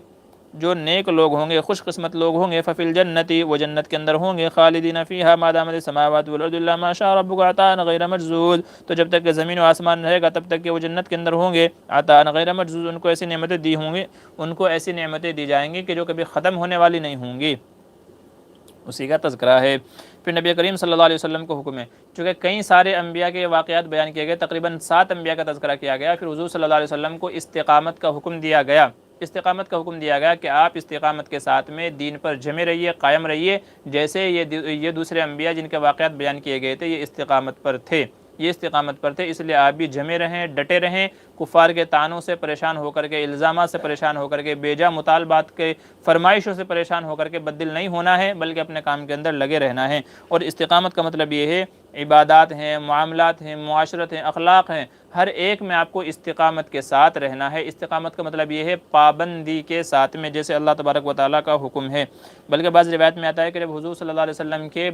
جو نیک لوگ ہوں گے، خوش قسمت لوگ ہوں گے، ففی الجنت، وہ جنت کے اندر ہوں گے۔ خالدین فیہا ما دامت السماوات والارض الا ما شاء ربک عطاء غیر مجذوذ، تو جب تک کہ زمین و آسمان رہے گا تب تک کہ وہ جنت کے اندر ہوں گے۔ عطاء غیر مجذوذ، ان کو ایسی نعمتیں دی ہوں گی، ان کو ایسی نعمتیں دی جائیں گی کہ جو کبھی ختم ہونے والی نہیں ہوں گی۔ اسی کا تذکرہ ہے۔ پھر نبی کریم صلی اللہ علیہ وسلم کو حکم ہے، چونکہ کئی سارے انبیاء کے واقعات بیان کیے گئے، تقریباً 7 انبیاء کا تذکرہ کیا گیا، پھر حضور صلی اللہ علیہ وسلم کو استقامت کا حکم دیا گیا۔ استقامت کا حکم دیا گیا کہ آپ استقامت کے ساتھ میں دین پر جمے رہیے، قائم رہیے، جیسے یہ دوسرے انبیاء جن کے واقعات بیان کیے گئے تھے یہ استقامت پر تھے، یہ استقامت پر تھے، اس لیے آپ بھی جمے رہیں، ڈٹے رہیں، کفار کے طعنوں سے پریشان ہو کر کے، الزامات سے پریشان ہو کر کے، بیجا مطالبات کے فرمائشوں سے پریشان ہو کر کے بددل نہیں ہونا ہے، بلکہ اپنے کام کے اندر لگے رہنا ہے۔ اور استقامت کا مطلب یہ ہے عبادات ہیں، معاملات ہیں، معاشرت ہیں، اخلاق ہیں، ہر ایک میں آپ کو استقامت کے ساتھ رہنا ہے۔ استقامت کا مطلب یہ ہے پابندی کے ساتھ میں، جیسے اللہ تبارک و تعالیٰ کا حکم ہے۔ بلکہ بعض روایت میں آتا ہے کہ جب حضور صلی اللہ علیہ وسلم کے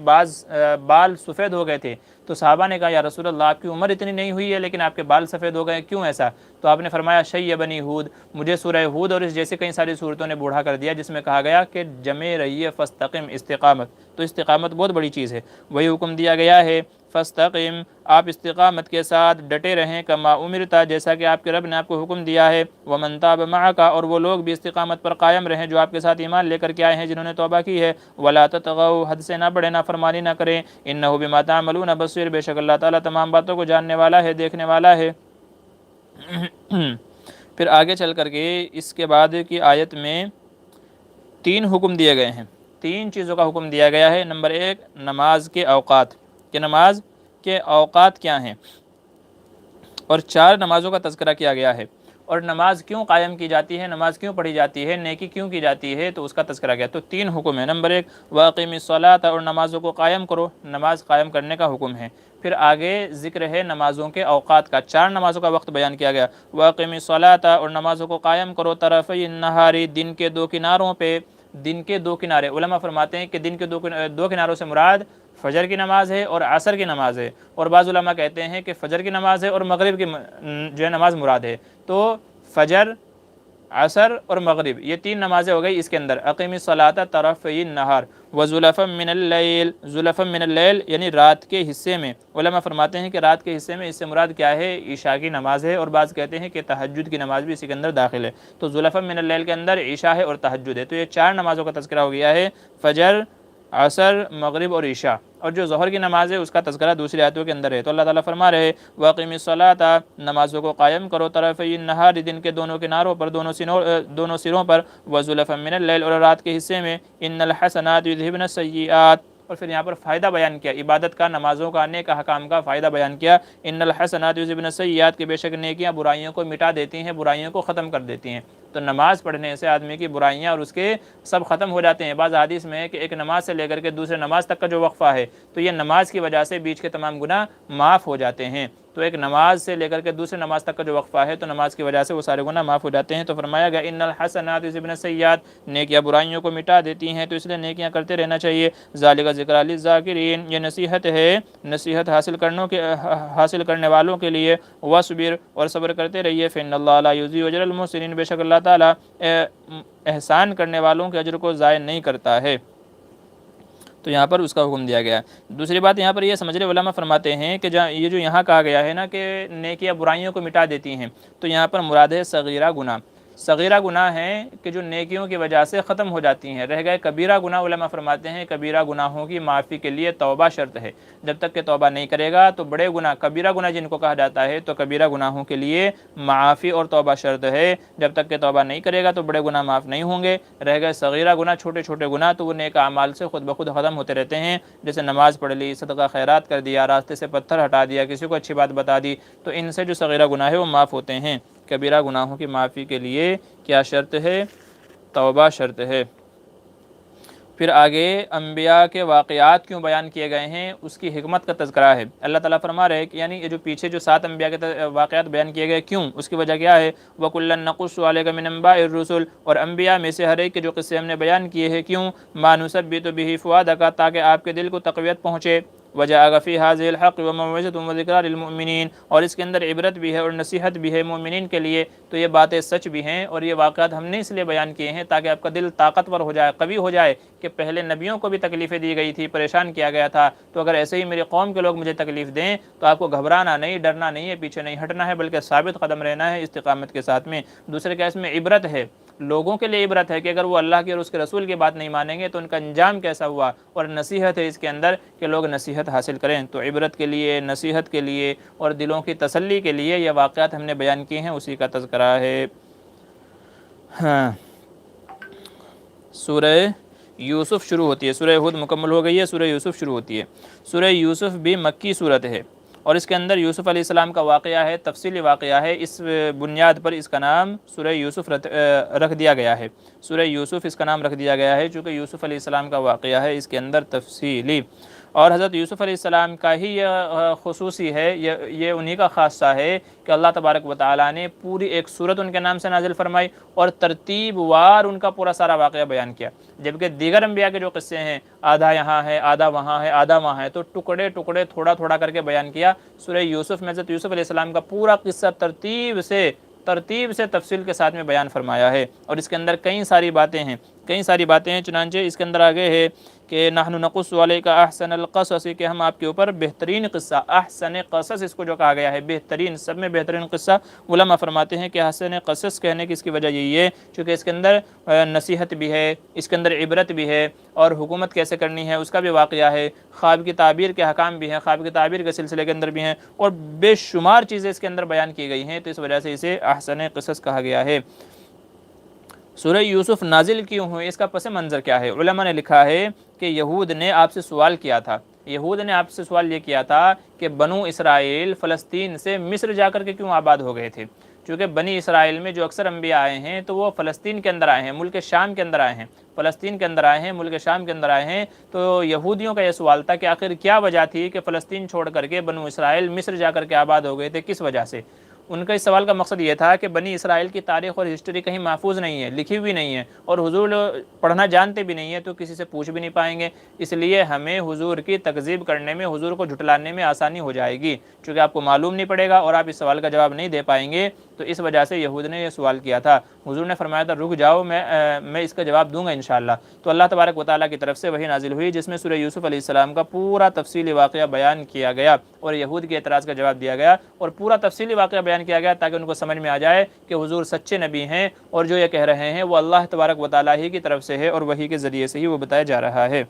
بال سفید ہو گئے تھے تو صحابہ نے کہا یا رسول اللہ آپ کی عمر اتنی نہیں ہوئی ہے لیکن آپ کے بال سفید ہو گئے، کیوں ایسا؟ تو آپ نے فرمایا شیبنی ہود، مجھے سورہ ہود اور اس جیسے کئی ساری صورتوں نے بوڑھا کر دیا جس میں کہا گیا کہ جمے رہیے فاستقم، استقامت، تو استقامت بہت بڑی چیز ہے، وہی حکم دیا گیا ہے فاستقم، آپ استقامت کے ساتھ ڈٹے رہیں، کما امرتا، جیسا کہ آپ کے رب نے آپ کو حکم دیا ہے، ومن تاب معک، اور وہ لوگ بھی استقامت پر قائم رہیں جو آپ کے ساتھ ایمان لے کر کے آئے ہیں، جنہوں نے توبہ کی ہے، ولا تطغوا، حد سے نہ بڑھیں، نافرمانی نہ کریں، انہ بما تعملون بصیر، بے شک اللہ تعالیٰ تمام باتوں کو جاننے والا ہے، دیکھنے والا ہے۔ پھر آگے چل کر کے اس کے بعد کی آیت میں 3 حکم دیے گئے ہیں، 3 چیزوں کا حکم دیا گیا ہے۔ نمبر 1 نماز کے اوقات، کہ نماز کے اوقات کیا ہیں، اور 4 نمازوں کا تذکرہ کیا گیا ہے، اور نماز کیوں قائم کی جاتی ہے، نماز کیوں پڑھی جاتی ہے، نیکی کیوں کی جاتی ہے، تو اس کا تذکرہ کیا۔ تو 3 حکم ہیں۔ نمبر 1 واقیم الصلاۃ، اور نمازوں کو قائم کرو، نماز قائم کرنے کا حکم ہے۔ پھر آگے ذکر ہے نمازوں کے اوقات کا، 4 نمازوں کا وقت بیان کیا گیا، واقیم الصلاۃ، اور نمازوں کو قائم کرو، طرفی النہار، دن کے 2 کناروں پہ، دن کے 2 کنارے، علماء فرماتے ہیں کہ دن کے 2 کناروں سے مراد فجر کی نماز ہے اور عصر کی نماز ہے، اور بعض علماء کہتے ہیں کہ فجر کی نماز ہے اور مغرب کی جو ہے نماز مراد ہے۔ تو فجر، عصر اور مغرب، یہ 3 نمازیں ہو گئی اس کے اندر۔ اقیم الصلاۃ طرفی النہار وزلفا من اللیل، زلفا من اللیل یعنی رات کے حصے میں، علماء فرماتے ہیں کہ رات کے حصے میں اس سے مراد کیا ہے، عشاء کی نماز ہے، اور بعض کہتے ہیں کہ تہجد کی نماز بھی اسی کے اندر داخل ہے۔ تو زلفا من اللیل کے اندر عشاء ہے اور تہجد ہے، تو یہ 4 نمازوں کا تذکرہ ہو گیا ہے، فجر، عصر، مغرب اور عشاء، اور جو ظہر کی نماز ہے اس کا تذکرہ دوسری آیتوں کے اندر ہے۔ تو اللہ تعالیٰ فرما رہے واقیم الصلاۃ، نمازوں کو قائم کرو، طرفی النہار، دن کے دونوں کناروں پر، دونوں سروں پر، وزلفا من اللیل، اور رات کے حصے میں، ان الحسنات یذہبن السیئات، اور پھر یہاں پر فائدہ بیان کیا، عبادت کا، نمازوں کا، نیک احکام کا فائدہ بیان کیا، ان الحسنات یذہبن السیئات، کے بے شک نیکیاں برائیوں کو مٹا دیتی ہیں، برائیوں کو ختم کر دیتی ہیں۔ تو نماز پڑھنے سے آدمی کی برائیاں اور اس کے سب ختم ہو جاتے ہیں۔ بعض حدیث میں ہے کہ ایک نماز سے لے کر کے دوسرے نماز تک کا جو وقفہ ہے تو یہ نماز کی وجہ سے بیچ کے تمام گناہ معاف ہو جاتے ہیں۔ تو ایک نماز سے لے کر کے دوسری نماز تک کا جو وقفہ ہے تو نماز کی وجہ سے وہ سارے گناہ معاف ہو جاتے ہیں۔ تو فرمایا گیا ان الحسنات یذھبن السیئات، نیکیاں برائیوں کو مٹا دیتی ہیں، تو اس لیے نیکیاں کرتے رہنا چاہیے۔ ذالک ذکریٰ للذاکرین، یہ نصیحت ہے، نصیحت حاصل کرنے والوں کے لیے۔ وصبر، اور صبر کرتے رہیے۔ فإن اللہ لا یضیع اجر المحسنین، بے شک اللہ تعالیٰ احسان کرنے والوں کے اجر کو ضائع نہیں کرتا ہے۔ تو یہاں پر اس کا حکم دیا گیا۔ دوسری بات یہاں پر یہ سمجھ رہے علماء فرماتے ہیں کہ یہ جو یہاں کہا گیا ہے نا کہ نیکیاں برائیوں کو مٹا دیتی ہیں، تو یہاں پر مراد ہے صغیرہ گناہ۔ صغیرہ گناہ ہیں کہ جو نیکیوں کی وجہ سے ختم ہو جاتی ہیں۔ رہ گئے کبیرہ گناہ، علماء فرماتے ہیں کبیرہ گناہوں کی معافی کے لیے توبہ شرط ہے۔ جب تک کہ توبہ نہیں کرے گا تو بڑے گناہ، کبیرہ گناہ جن کو کہا جاتا ہے، تو کبیرہ گناہوں کے لیے معافی اور توبہ شرط ہے۔ جب تک کہ توبہ نہیں کرے گا تو بڑے گناہ معاف نہیں ہوں گے۔ رہ گئے صغیرہ گناہ، چھوٹے چھوٹے گناہ، تو وہ نیک اعمال سے خود بخود ختم ہوتے رہتے ہیں۔ جیسے نماز پڑھ لی، صدقہ خیرات کر دیا، راستے سے پتھر ہٹا دیا، کسی کو اچھی بات بتا دی، تو ان سے جو صغیرہ گناہ ہے وہ معاف ہوتے ہیں۔ کبیرہ گناہوں کی معافی کے لیے کیا شرط ہے؟ توبہ شرط ہے۔ پھر آگے انبیاء کے واقعات کیوں بیان کیے گئے ہیں، اس کی حکمت کا تذکرہ ہے۔ اللہ تعالیٰ فرما رہے ہیں کہ یعنی یہ جو پیچھے جو 7 انبیاء کے واقعات بیان کیے گئے، کیوں، اس کی وجہ کیا ہے؟ وَكُلًّا نَقُصُّ عَلَيْكَ مِنْ أَنْبَاءِ الرُّسُلِ، اور انبیاء میں سے ہر ایک کے جو قصے ہم نے بیان کیے ہیں، کیوں؟ مَا نُثَبِّتُ بِهِ فُؤَادَكَ، تاکہ آپ کے دل کو تقویت پہنچے۔ وَجَاءَكَ فِي هَٰذِهِ الْحَقُّ وَمَوْعِظَةٌ وَذِكْرَىٰ لِلْمُؤْمِنِينَ، اور اس کے اندر عبرت بھی ہے اور نصیحت بھی ہے مومنین کے لیے۔ تو یہ باتیں سچ بھی ہیں اور یہ واقعات ہم نے اس لیے بیان کیے ہیں تاکہ آپ کا دل طاقتور ہو جائے، قوی ہو جائے کہ پہلے نبیوں کو بھی تکلیفیں دی گئی تھی، پریشان کیا گیا تھا، تو اگر ایسے ہی میری قوم کے لوگ مجھے تکلیف دیں تو آپ کو گھبرانا نہیں، ڈرنا نہیں ہے، پیچھے نہیں ہٹنا ہے، بلکہ ثابت قدم رہنا ہے استقامت کے ساتھ میں۔ دوسرے کیس میں عبرت ہے، لوگوں کے لیے عبرت ہے کہ اگر وہ اللہ کی اور اس کے رسول کی بات نہیں مانیں گے تو ان کا انجام کیسا ہوا، اور نصیحت ہے اس کے اندر کہ لوگ نصیحت حاصل کریں۔ تو عبرت کے لیے، نصیحت کے لیے اور دلوں کی تسلی کے لیے یہ واقعات ہم نے بیان کیے ہیں، اسی کا تذکرہ ہے۔ ہاں، سورہ یوسف شروع ہوتی ہے، سورہ ہود مکمل ہو گئی ہے، سورہ یوسف شروع ہوتی ہے۔ سورہ یوسف بھی مکی صورت ہے اور اس کے اندر یوسف علیہ السلام کا واقعہ ہے، تفصیلی واقعہ ہے۔ اس بنیاد پر اس کا نام سورہ یوسف رکھ دیا گیا ہے۔ سورہ یوسف اس کا نام رکھ دیا گیا ہے چونکہ یوسف علیہ السلام کا واقعہ ہے اس کے اندر تفصیلی، اور حضرت یوسف علیہ السلام کا ہی یہ خصوصی ہے، یہ انہی کا خاصہ ہے کہ اللہ تبارک و تعالیٰ نے پوری ایک سورت ان کے نام سے نازل فرمائی اور ترتیب وار ان کا پورا سارا واقعہ بیان کیا۔ جبکہ دیگر انبیاء کے جو قصے ہیں، آدھا یہاں ہے، آدھا وہاں ہے، آدھا وہاں ہے، تو ٹکڑے ٹکڑے تھوڑا تھوڑا کر کے بیان کیا۔ سورہ یوسف میں حضرت یوسف علیہ السلام کا پورا قصہ ترتیب سے تفصیل کے ساتھ میں بیان فرمایا ہے، اور اس کے اندر کئی ساری باتیں ہیں، چنانچہ اس کے اندر آگے ہے کہ نحن نقص علیک احسن القصص، کہ ہم آپ کے اوپر بہترین قصہ، احسن قصص اس کو جو کہا گیا ہے، بہترین، سب میں بہترین قصہ۔ علماء فرماتے ہیں کہ احسن قصص کہنے کی اس کی وجہ یہی ہے چونکہ اس کے اندر نصیحت بھی ہے، اس کے اندر عبرت بھی ہے، اور حکومت کیسے کرنی ہے اس کا بھی واقعہ ہے، خواب کی تعبیر کے حکام بھی ہیں، خواب کی تعبیر کے سلسلے کے اندر بھی ہیں، اور بے شمار چیزیں اس کے اندر بیان کی گئی ہیں، تو اس وجہ سے اسے احسن قصص کہا گیا ہے۔ سورہ یوسف نازل کیوں ہوئی، اس کا پس منظر کیا ہے؟ علماء نے لکھا ہے کہ یہود نے آپ سے سوال کیا تھا، یہود نے آپ سے سوال یہ کیا تھا کہ بنو اسرائیل فلسطین سے مصر جا کر کے کیوں آباد ہو گئے تھے؟ چونکہ بنی اسرائیل میں جو اکثر انبیاء آئے ہیں تو وہ فلسطین کے اندر آئے ہیں، ملک شام کے اندر آئے ہیں، فلسطین کے اندر آئے ہیں، ملک شام کے اندر آئے ہیں۔ تو یہودیوں کا یہ سوال تھا کہ آخر کیا وجہ تھی کہ فلسطین چھوڑ کر کے بنو اسرائیل مصر جا کر کے آباد ہو گئے تھے، کس وجہ سے؟ ان کا اس سوال کا مقصد یہ تھا کہ بنی اسرائیل کی تاریخ اور ہسٹری کہیں محفوظ نہیں ہے، لکھی ہوئی نہیں ہے، اور حضور پڑھنا جانتے بھی نہیں ہے، تو کسی سے پوچھ بھی نہیں پائیں گے، اس لیے ہمیں حضور کی تکذیب کرنے میں، حضور کو جھٹلانے میں آسانی ہو جائے گی، چونکہ آپ کو معلوم نہیں پڑے گا اور آپ اس سوال کا جواب نہیں دے پائیں گے، تو اس وجہ سے یہود نے یہ سوال کیا تھا۔ حضور نے فرمایا تھا رک جاؤ، میں اس کا جواب دوں گا انشاءاللہ۔ تو اللہ تبارک و تعالیٰ کی طرف سے وحی نازل ہوئی جس میں سورہ یوسف علیہ السلام کا پورا تفصیلی واقعہ بیان کیا گیا اور یہود کے اعتراض کا جواب دیا گیا، اور پورا تفصیلی واقعہ بیان کیا گیا تاکہ ان کو سمجھ میں آ جائے کہ حضور سچے نبی ہیں اور جو یہ کہہ رہے ہیں وہ اللہ تبارک و تعالیٰ ہی کی طرف سے ہے اور وحی کے ذریعے سے ہی وہ بتایا جا رہا ہے۔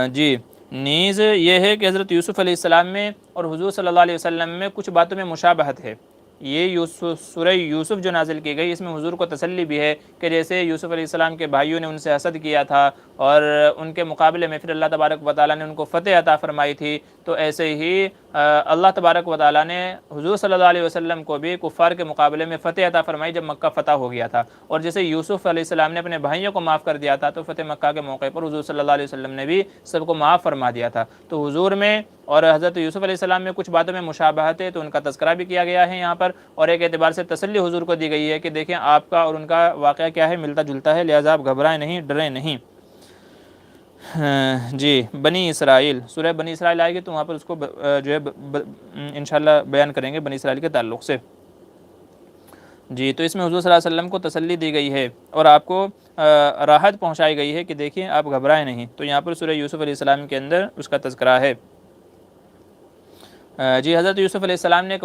جی، نیز یہ ہے کہ حضرت یوسف علیہ السلام میں اور حضور صلی اللہ علیہ وسلم میں کچھ باتوں میں مشابہت ہے۔ یہ سورہ یوسف جو نازل کی گئی اس میں حضور کو تسلی بھی ہے کہ جیسے یوسف علیہ السلام کے بھائیوں نے ان سے حسد کیا تھا اور ان کے مقابلے میں پھر اللہ تبارک و تعالیٰ نے ان کو فتح عطا فرمائی تھی، تو ایسے ہی اللہ تبارک و تعالیٰ نے حضور صلی اللہ علیہ وسلم کو بھی کفار کے مقابلے میں فتح عطا فرمائی جب مکہ فتح ہو گیا تھا، اور جیسے یوسف علیہ السلام نے اپنے بھائیوں کو معاف کر دیا تھا تو فتح مکہ کے موقع پر حضور صلی اللہ علیہ وسلم نے بھی سب کو معاف فرما دیا تھا۔ تو حضور میں اور حضرت یوسف علیہ السلام میں کچھ باتوں میں مشابہت ہے تو ان کا تذکرہ بھی کیا گیا ہے یہاں پر، اور ایک اعتبار سے تسلی حضور کو دی گئی ہے کہ دیکھیں آپ کا اور ان کا واقعہ کیا ہے، ملتا جلتا ہے، لہٰذا آپ گھبرائیں نہیں، ڈریں نہیں۔ جی بنی اسرائیل، سورہ بنی اسرائیل آئے گی تو وہاں پر اس کو جو ہے انشاءاللہ بیان کریں گے بنی اسرائیل کے تعلق سے۔ جی تو اس میں حضور صلی اللہ علیہ وسلم کو تسلی دی گئی ہے اور آپ کو راحت پہنچائی گئی ہے کہ دیکھیں آپ گھبرائیں نہیں، تو یہاں پر سورہ یوسف علیہ السلام کے اندر اس کا تذکرہ ہے۔ جی حضرت یوسف علیہ السلام نے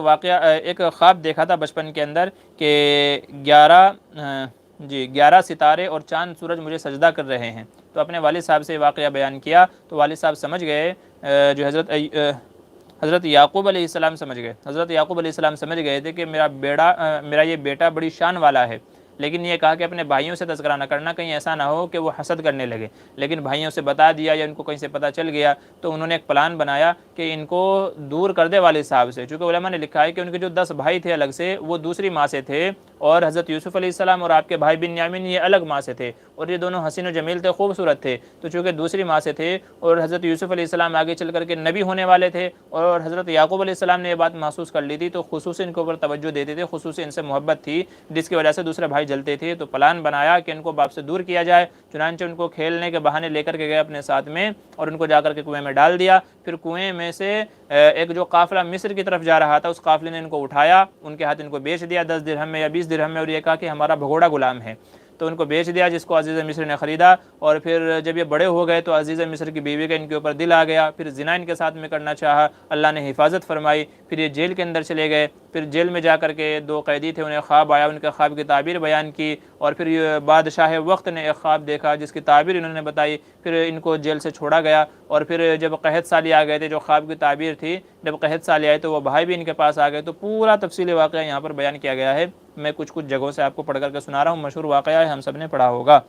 ایک خواب دیکھا تھا بچپن کے اندر کہ 11 ستارے اور چاند سورج مجھے سجدہ کر رہے ہیں، تو اپنے والد صاحب سے واقعہ بیان کیا تو والد صاحب سمجھ گئے، جو حضرت یعقوب علیہ السلام سمجھ گئے، حضرت یعقوب علیہ السلام سمجھ گئے تھے کہ میرا یہ بیٹا بڑی شان والا ہے، لیکن یہ کہا کہ اپنے بھائیوں سے تذکرہ نہ کرنا، کہیں ایسا نہ ہو کہ وہ حسد کرنے لگے، لیکن بھائیوں سے بتا دیا یا ان کو کہیں سے پتہ چل گیا تو انہوں نے ایک پلان بنایا کہ ان کو دور کر دے والد صاحب سے، چونکہ علماء نے لکھا ہے کہ ان کے جو 10 بھائی تھے الگ سے وہ دوسری ماں سے تھے، اور حضرت یوسف علیہ السلام اور آپ کے بھائی بنیامین یہ الگ ماں سے تھے، اور یہ دونوں حسین و جمیل تھے، خوبصورت تھے، تو چونکہ دوسری ماں سے تھے اور حضرت یوسف علیہ السلام آگے چل کر کے نبی ہونے والے تھے، اور حضرت یعقوب علیہ السلام نے یہ بات محسوس کر لی تھی تو خصوصی ان کے اوپر توجہ دیتے تھے، خصوصی ان سے محبت تھی جس کی وجہ سے دوسرے بھائی جلتے تھے، تو پلان بنایا کہ ان کو باپ سے دور کیا جائے، چنانچہ ان کو کھیلنے کے بہانے لے کر کے گئے اپنے ساتھ میں اور ان کو جا کر کے کنویں میں ڈال دیا، پھر کنویں میں سے ایک جو قافلہ مصر کی طرف جا رہا تھا اس قافلے نے ان کو اٹھایا، ان کے ہاتھ ان کو بیچ دیا 10 درہم میں یا 20 درہم میں، اور یہ کہا کہ ہمارا بھگوڑا غلام ہے، تو ان کو بیچ دیا جس کو عزیز مصر نے خریدا، اور پھر جب یہ بڑے ہو گئے تو عزیز مصر کی بیوی کا ان کے اوپر دل آ گیا، پھر زنا ان کے ساتھ میں کرنا چاہا، اللہ نے حفاظت فرمائی، پھر یہ جیل کے اندر چلے گئے، پھر جیل میں جا کر کے 2 قیدی تھے، انہیں خواب آیا، ان کے خواب کی تعبیر بیان کی، اور پھر یہ بادشاہ وقت نے ایک خواب دیکھا جس کی تعبیر انہوں نے بتائی، پھر ان کو جیل سے چھوڑا گیا، اور پھر جب قحط سالی آ گئے تھے جو خواب کی تعبیر تھی، جب قحط سالی آئے تو وہ بھائی بھی ان کے پاس آ گئے، تو پورا تفصیلی واقعہ یہاں پر بیان کیا گیا ہے، میں کچھ جگہوں سے آپ کو پڑھ کر کے سنا رہا ہوں، مشہور واقعہ ہے، ہم سب نے پڑھا ہوگا۔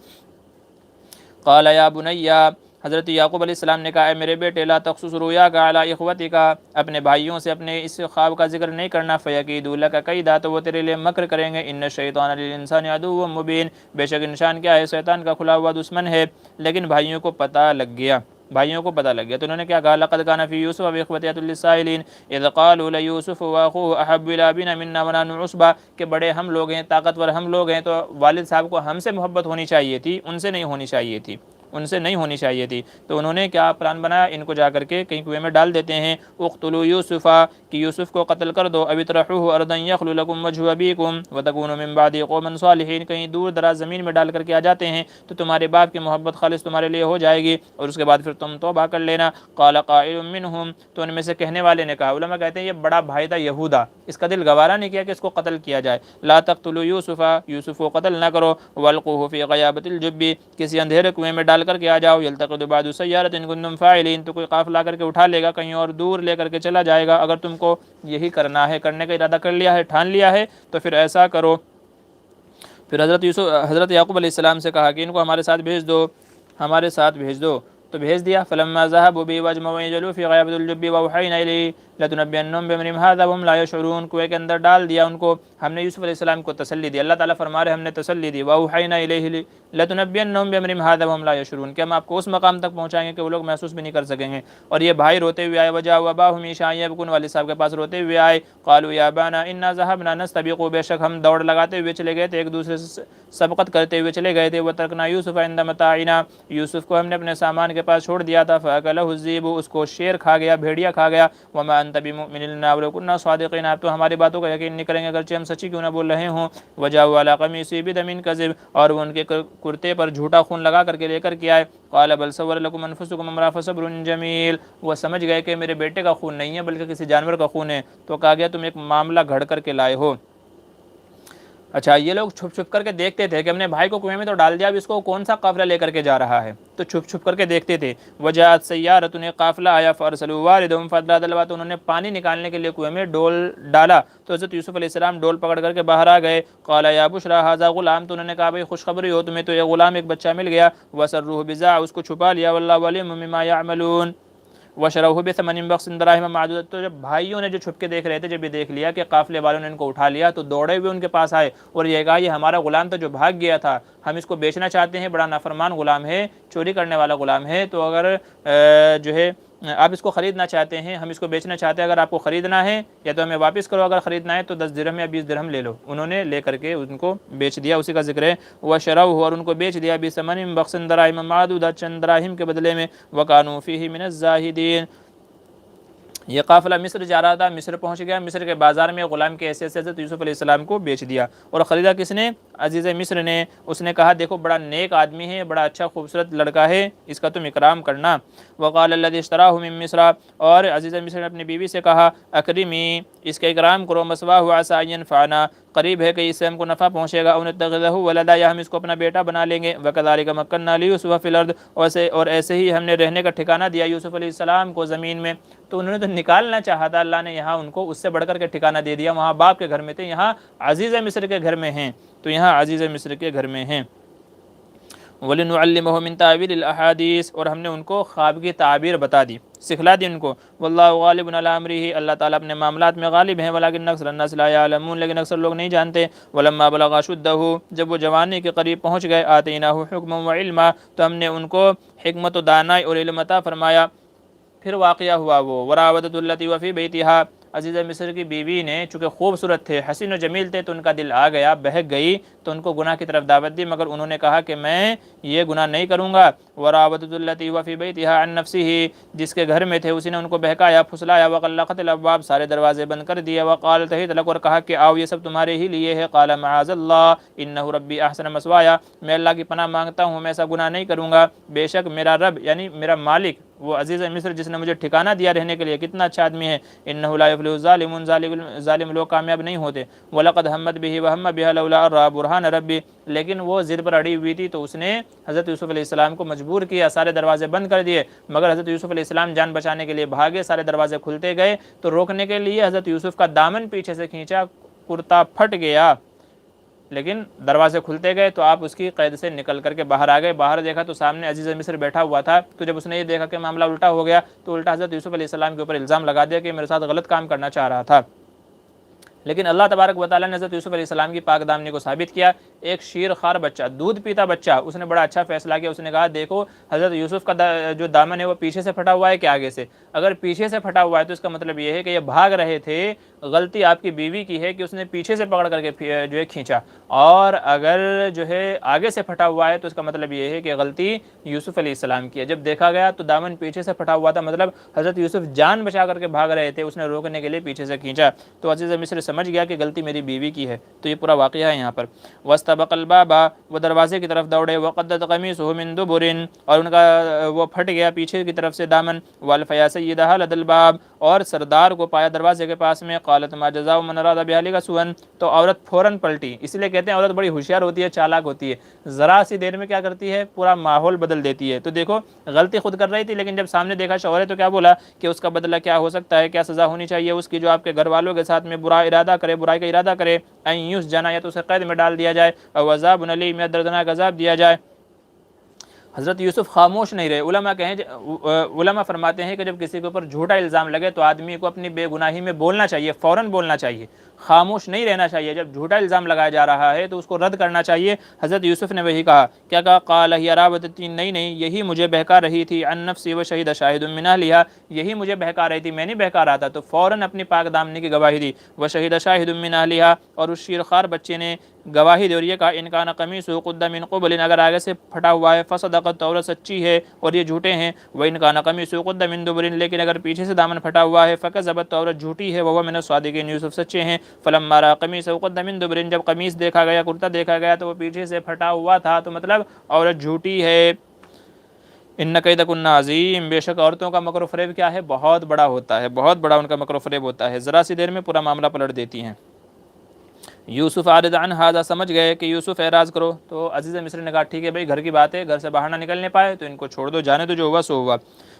قال یا بنیا، حضرت یعقوب علیہ السلام نے کہا اے میرے بیٹے، لا تقصص رؤیاک علی اخوتک، اپنے بھائیوں سے اپنے اس خواب کا ذکر نہیں کرنا، فیکیدوا لک کیدا، تو وہ تیرے لیے مکر کریں گے، ان الشیطان للانسان عدو مبین، بے شک انسان کیا ہے، شیطان کا کھلا ہوا دشمن ہے، لیکن بھائیوں کو پتہ لگ گیا، تو انہوں نے کیا کہا، لقد کان فی یوسف واخوته للسائلین اذ قالوا لیوسف واخوه احب الی ابینا منا ونحن عصبہ، کہ بڑے ہم لوگ ہیں، طاقتور ہم لوگ ہیں، تو والد صاحب کو ہم سے محبت ہونی چاہیے تھی، ان سے نہیں ہونی چاہیے تھی، تو انہوں نے کیا پلان بنایا، ان کو جا کر کے کہیں کنویں میں ڈال دیتے ہیں، اقتلوا یوسف، کہ یوسف کو قتل کر دو، او اطرحوه ارضا یخل لکم وجه ابیکم وتکونوا من بعدہ قوما صالحین، کہیں دور دراز زمین میں ڈال کر کے آ جاتے ہیں تو تمہارے باپ کی محبت خالص تمہارے لیے ہو جائے گی، اور اس کے بعد پھر تم توبہ کر لینا۔ قال قائل منہم، تو ان میں سے کہنے والے نے کہا، علماء کہتے ہیں یہ بڑا بھائی تھا یہودا، اس کا دل گوارا نہیں کیا کہ اس کو قتل کیا جائے، لا تقتلوا یوسف، یوسف کو قتل نہ کرو، والقوه فی غیابۃ الجب، کسی اندھیرے کنویں میں ڈال کر کے آ جاؤ، یلتقط بعض سیارۃ ان کنتم فاعلین، تو کوئی قافلہ کر کے اٹھا لے گا، کہیں اور دور لے کر کے چلا جائے گا، اگر تم کو یہی کرنا ہے، کرنے کا ارادہ کر لیا ہے، ٹھان لیا ہے تو پھر ایسا کرو۔ پھر حضرت یعقوب علیہ السلام سے کہا کہ ان کو ہمارے ساتھ بھیج دو، تو بھیج دیا، فلما ذهبوا به واجمعوا يجلوا في غيابة الجب واوحينا اليه لتنبئنهم بامرهم هذا وهم لا يشعرون، کنویں کے اندر ڈال دیا ان کو، ہم نے یوسف علیہ السلام کو تسلی دی، اللہ تعالیٰ فرما رہے ہم نے تسلی دی، واوحينا اليه لتنبئنهم بامرهم هذا وهم لا يشعرون، کہ ہم آپ کو اس مقام تک پہنچائیں گے کہ وہ لوگ محسوس بھی نہیں کر سکیں گے، اور یہ بھائی روتے ہوئے آئے، وجاءوا اباهم عشاء يبكون، والد صاحب کے پاس روتے ہوئے آئے، قالوا يا ابانا انا ذهبنا نستبق، بے شک ہم دوڑ لگاتے ہوئے چلے گئے تھے، ایک دوسرے سے سبقت کرتے ہوئے چلے گئے تھے، وترکنا یوسف عند متاعنا، یوسف کو ہم نے اپنے سامان کے پاس چھوڑ دیا تھا، فاکلہ الذئب، اس کو شیر کھا گیا، بھیڑیا کھا گیا، وما انت بمؤمن لنا ولو كنا صادقین، آپ تو ہماری باتوں کا یقین نہیں کریں گے اگرچہ ہم سچی کیوں نہ بول رہے ہوں، وجاءوا علی قمیصه بدم كذب، اور وہ ان کے کرتے پر جھوٹا خون لگا کر کے لے کر کے آئے، قال بل سولت لكم انفسكم امرا فصبر جمیل، وہ سمجھ گئے کہ میرے بیٹے کا خون نہیں ہے بلکہ کسی جانور کا خون ہے، تو کہا گیا تم ایک معاملہ گھڑ کر کے لائے ہو۔ اچھا یہ لوگ چھپ چھپ کر کے دیکھتے تھے کہ ہم نے بھائی کو کنویں میں تو ڈال دیا، اب اس کو کون سا قافلہ لے کر کے جا رہا ہے، تو چھپ چھپ کر کے دیکھتے تھے، وجاءت سیارۃ، نے قافلہ آیا، فارسلوا واردہم فادلی دلوا، تو انہوں نے پانی نکالنے کے لیے کنویں میں ڈول ڈالا، تو حضرت یوسف علیہ السلام ڈول پکڑ کر کے باہر آ گئے، قال یا بشری ھذا غلام، تو انہوں نے کہا بھائی خوشخبری ہو تمہیں، تو یہ غلام ایک بچہ مل گیا، وسروہ بضاعہ، اس کو چھپا لیا، واللہ علیم بما یعملون، وشروہ بثمن بخس دراہم معدودۃ، تو جب بھائیوں نے جو چھپ کے دیکھ رہے تھے، جب یہ دیکھ لیا کہ قافلے والوں نے ان کو اٹھا لیا، تو دوڑے ہوئے ان کے پاس آئے اور یہ کہا یہ ہمارا غلام تھا جو بھاگ گیا تھا، ہم اس کو بیچنا چاہتے ہیں، بڑا نافرمان غلام ہے، چوری کرنے والا غلام ہے، تو اگر جو ہے آپ اس کو خریدنا چاہتے ہیں، ہم اس کو بیچنا چاہتے ہیں، اگر آپ کو خریدنا ہے یا تو ہمیں واپس کرو، اگر خریدنا ہے تو 10 درہم یا 20 درہم لے لو۔ انہوں نے لے کر کے ان کو بیچ دیا، اسی کا ذکر ہے وَشَرَوْهُ، اور ان کو بیچ دیا بِثَمَنٍ بخس دراہم معدودہ، چند دراہم کے بدلے میں، وَكَانُوا فِيهِ مِنَ الزَّاهِدِينَ۔ یہ قافلہ مصر جا رہا تھا، مصر پہنچ گیا، مصر کے بازار میں غلام کے حیثیت سے حضرت یوسف علیہ السلام کو بیچ دیا، اور خریدا کس نے؟ عزیز مصر نے۔ اس نے کہا دیکھو بڑا نیک آدمی ہے، بڑا اچھا خوبصورت لڑکا ہے، اس کا تم اکرام کرنا۔ وقال الذي اشتراه من مصر، اور عزیز مصر نے اپنی بیوی سے کہا اکرمی، اس کا اکرام کرو، مثواہ عسى ان ينفعنا، قریب ہے کہ اس سے ہم کو نفع پہنچے گا، او نتخذہ ولدا، یا ہم اس کو اپنا بیٹا بنا لیں گے۔ وکذالک مکننا لیوسف فی الارض، اور ایسے ہی ہم نے رہنے کا ٹھکانہ دیا یوسف علیہ السلام کو زمین میں۔ تو انہوں نے تو نکالنا چاہا تھا، اللہ نے یہاں ان کو اس سے بڑھ کر کے ٹھکانہ دے دیا، وہاں باپ کے گھر میں تھے، یہاں عزیز مصر کے گھر میں ہیں، تو یہاں عزیز مصر کے گھر میں ہیں۔ وَلِنُعَلِّمَهُ مِن تَأْوِيلِ الْأَحَادِيثِ، اور ہم نے ان کو خواب کی تعبیر بتا دی، سکھلا دی ان کو۔ وَاللَّهُ غَالِبٌ عَلَىٰ أَمْرِهِ، اللہ تعالیٰ اپنے معاملات میں غالب ہیں، وَلَٰكِنَّ أَكْثَرَ النَّاسِ لَا يَعْلَمُونَ، لیکن اکثر لوگ نہیں جانتے۔ وَلَمَّا بَلَغَ أَشُدَّهُ، جب وہ جوانی کے قریب پہنچ گئے، آتَيْنَاهُ حُكْمًا وَعِلْمًا، تو ہم نے ان کو حکمت و دانائی اور علم عطا فرمایا۔ پھر واقعہ ہوا وہ وراودۃ التی وفی بیتہا، عزیز مصر کی بیوی نے چونکہ خوبصورت تھے، حسین و جمیل تھے، تو ان کا دل آ گیا، بہک گئی، تو ان کو گناہ کی طرف دعوت دی، مگر انہوں نے کہا کہ میں یہ گناہ نہیں کروں گا۔ وراودۃ التی وفی بیتہا عن نفسہ، جس کے گھر میں تھے اسی نے ان کو بہکایا، پھسلایا، وغلقت الابواب، سارے دروازے بند کر دیے، وقالت ہیت لک، اور کہا کہ آؤ یہ سب تمہارے ہی لیے ہے۔ قال معاذ اللہ انہ ربی احسن مثوایا، میں اللہ کی پناہ مانگتا ہوں، میں ایسا گناہ نہیں کروں گا، بے شک میرا رب یعنی میرا مالک، وہ عزیز مصر جس نے مجھے ٹھکانہ دیا رہنے کے لیے، کتنا اچھا آدمی ہے۔ انہ لا یفلح الظالمون، ظالم لوگ کامیاب نہیں ہوتے۔ وَلَقَدْ هَمَّتْ بِهِ وَهَمَّ بِهَا لَوْلَا أَن رَأَىٰ بُرْهَانَ رَبِّهِ، لیکن وہ ضد پر اڑی ہوئی تھی، تو اس نے حضرت یوسف علیہ السلام کو مجبور کیا، سارے دروازے بند کر دیے، مگر حضرت یوسف علیہ السلام جان بچانے کے لیے بھاگے، سارے دروازے کھلتے گئے، تو روکنے کے لیے حضرت یوسف کا دامن پیچھے سے کھینچا، کرتا پھٹ گیا، لیکن دروازے کھلتے گئے، تو آپ اس کی قید سے نکل کر کے باہر آ گئے۔ باہر دیکھا تو سامنے عزیز مصر بیٹھا ہوا تھا، تو جب اس نے یہ دیکھا کہ معاملہ الٹا ہو گیا، تو الٹا حضرت یوسف علیہ السلام کے اوپر الزام لگا دیا کہ میرے ساتھ غلط کام کرنا چاہ رہا تھا۔ لیکن اللہ تبارک و تعالیٰ نے حضرت یوسف علیہ السلام کی پاک دامنی کو ثابت کیا۔ ایک شیر خوار بچہ، دودھ پیتا بچہ، اس نے بڑا اچھا فیصلہ کیا، اس نے کہا دیکھو حضرت یوسف کا جو دامن ہے وہ پیچھے سے پھٹا ہوا ہے کہ آگے سے؟ اگر پیچھے سے پھٹا ہوا ہے تو اس کا مطلب یہ ہے کہ یہ بھاگ رہے تھے، غلطی آپ کی بیوی کی ہے کہ اس نے پیچھے سے پکڑ کر کے جو ہے کھینچا، اور اگر جو ہے آگے سے پھٹا ہوا ہے تو اس کا مطلب یہ ہے کہ غلطی یوسف علیہ السلام کی ہے۔ جب دیکھا گیا تو دامن پیچھے سے پھٹا ہوا تھا، مطلب حضرت یوسف جان بچا کر کے بھاگ رہے تھے، اس نے روکنے کے لیے پیچھے سے کھینچا، تو عزیز مصر سمجھ گیا کہ غلطی میری بیوی کی ہے۔ تو یہ پورا واقعہ ہے یہاں پر۔ واستبق الباب، وہ دروازے کی طرف دوڑے، وقدت قمیصہ من دبر، اور ان کا وہ پھٹ گیا پیچھے کی طرف سے دامن، والفیا سیدہا لدى الباب، اور سردار کو پایا دروازے کے پاس میں۔ قالت ما جزاء من اراد باهلك سوءا، تو عورت فوراً پلٹی، اس لیے کہتے ہیں عورت بڑی ہوشیار ہوتی ہے، چالاک ہوتی ہے، ذرا سی دیر میں کیا کرتی ہے، پورا ماحول بدل دیتی ہے۔ تو دیکھو غلطی خود کر رہی تھی، لیکن جب سامنے دیکھا شوہر ہے تو کیا بولا کہ اس کا بدلہ کیا ہو سکتا ہے، کیا سزا ہونی چاہیے اس کی، جو آپ کے گھر والوں کے ساتھ میں برا ارادہ کرے، برائی کا ارادہ کرے، ان یسجن، یا تو اسے قید میں ڈال دیا جائے، او عذاب الیم، یا دردناک عذاب دیا جائے۔ حضرت یوسف خاموش نہیں رہے۔ علماء فرماتے ہیں کہ جب کسی کے اوپر جھوٹا الزام لگے تو آدمی کو اپنی بے گناہی میں بولنا چاہیے، فوراً بولنا چاہیے، خاموش نہیں رہنا چاہیے۔ جب جھوٹا الزام لگایا جا رہا ہے تو اس کو رد کرنا چاہیے۔ حضرت یوسف نے وہی کہا، کیا کہا؟ قال ہی راودتنی، نہیں یہی مجھے بہکا رہی تھی، عن نفسی وشہد شاہد من اہلہا، یہی مجھے بہکا رہی تھی، میں نہیں بہکا رہا تھا۔ تو فوراً اپنی پاک دامنی کی گواہی دی، وشہد شاہد من اہلہا، اور اس شیرخوار بچے نے گواہی دی اور یہ کہا، ان کان قمیصہ قد من قبل، اگر آگے سے پھٹا ہوا ہے، فصدقت، تو عورت سچی ہے اور یہ جھوٹے ہیں، وان کان قمیصہ قد من دبر، لیکن اگر پیچھے سے دامن پھٹا ہوا ہے، فکذبت، تو عورت جھوٹی ہے، وهو من الصادقین، یوسف سچے ہیں۔ فلما رأى قمیصہ قد من دبر، جب قمیص دیکھا گیا، کرتا دیکھا گیا، تو وہ پیچھے سے پھٹا ہوا تھا، تو مطلب عورت جھوٹی ہے۔ ان کیدکن عظیم، بے شک عورتوں کا مکر و فریب کیا ہے، بہت بڑا ہوتا ہے، بہت بڑا ان کا مکر و فریب ہوتا ہے، ذرا سی دیر میں پورا معاملہ پلٹ دیتی ہیں۔ یوسف اعرض عن ھذا، سمجھ گئے کہ یوسف اعراض کرو، تو عزیز مصر نے کہا ٹھیک ہے بھائی، گھر کی بات ہے، گھر سے باہر نہ نکلنے پائے تو ان کو چھوڑ دو، جانے دو، جو ہوا سو ہوا۔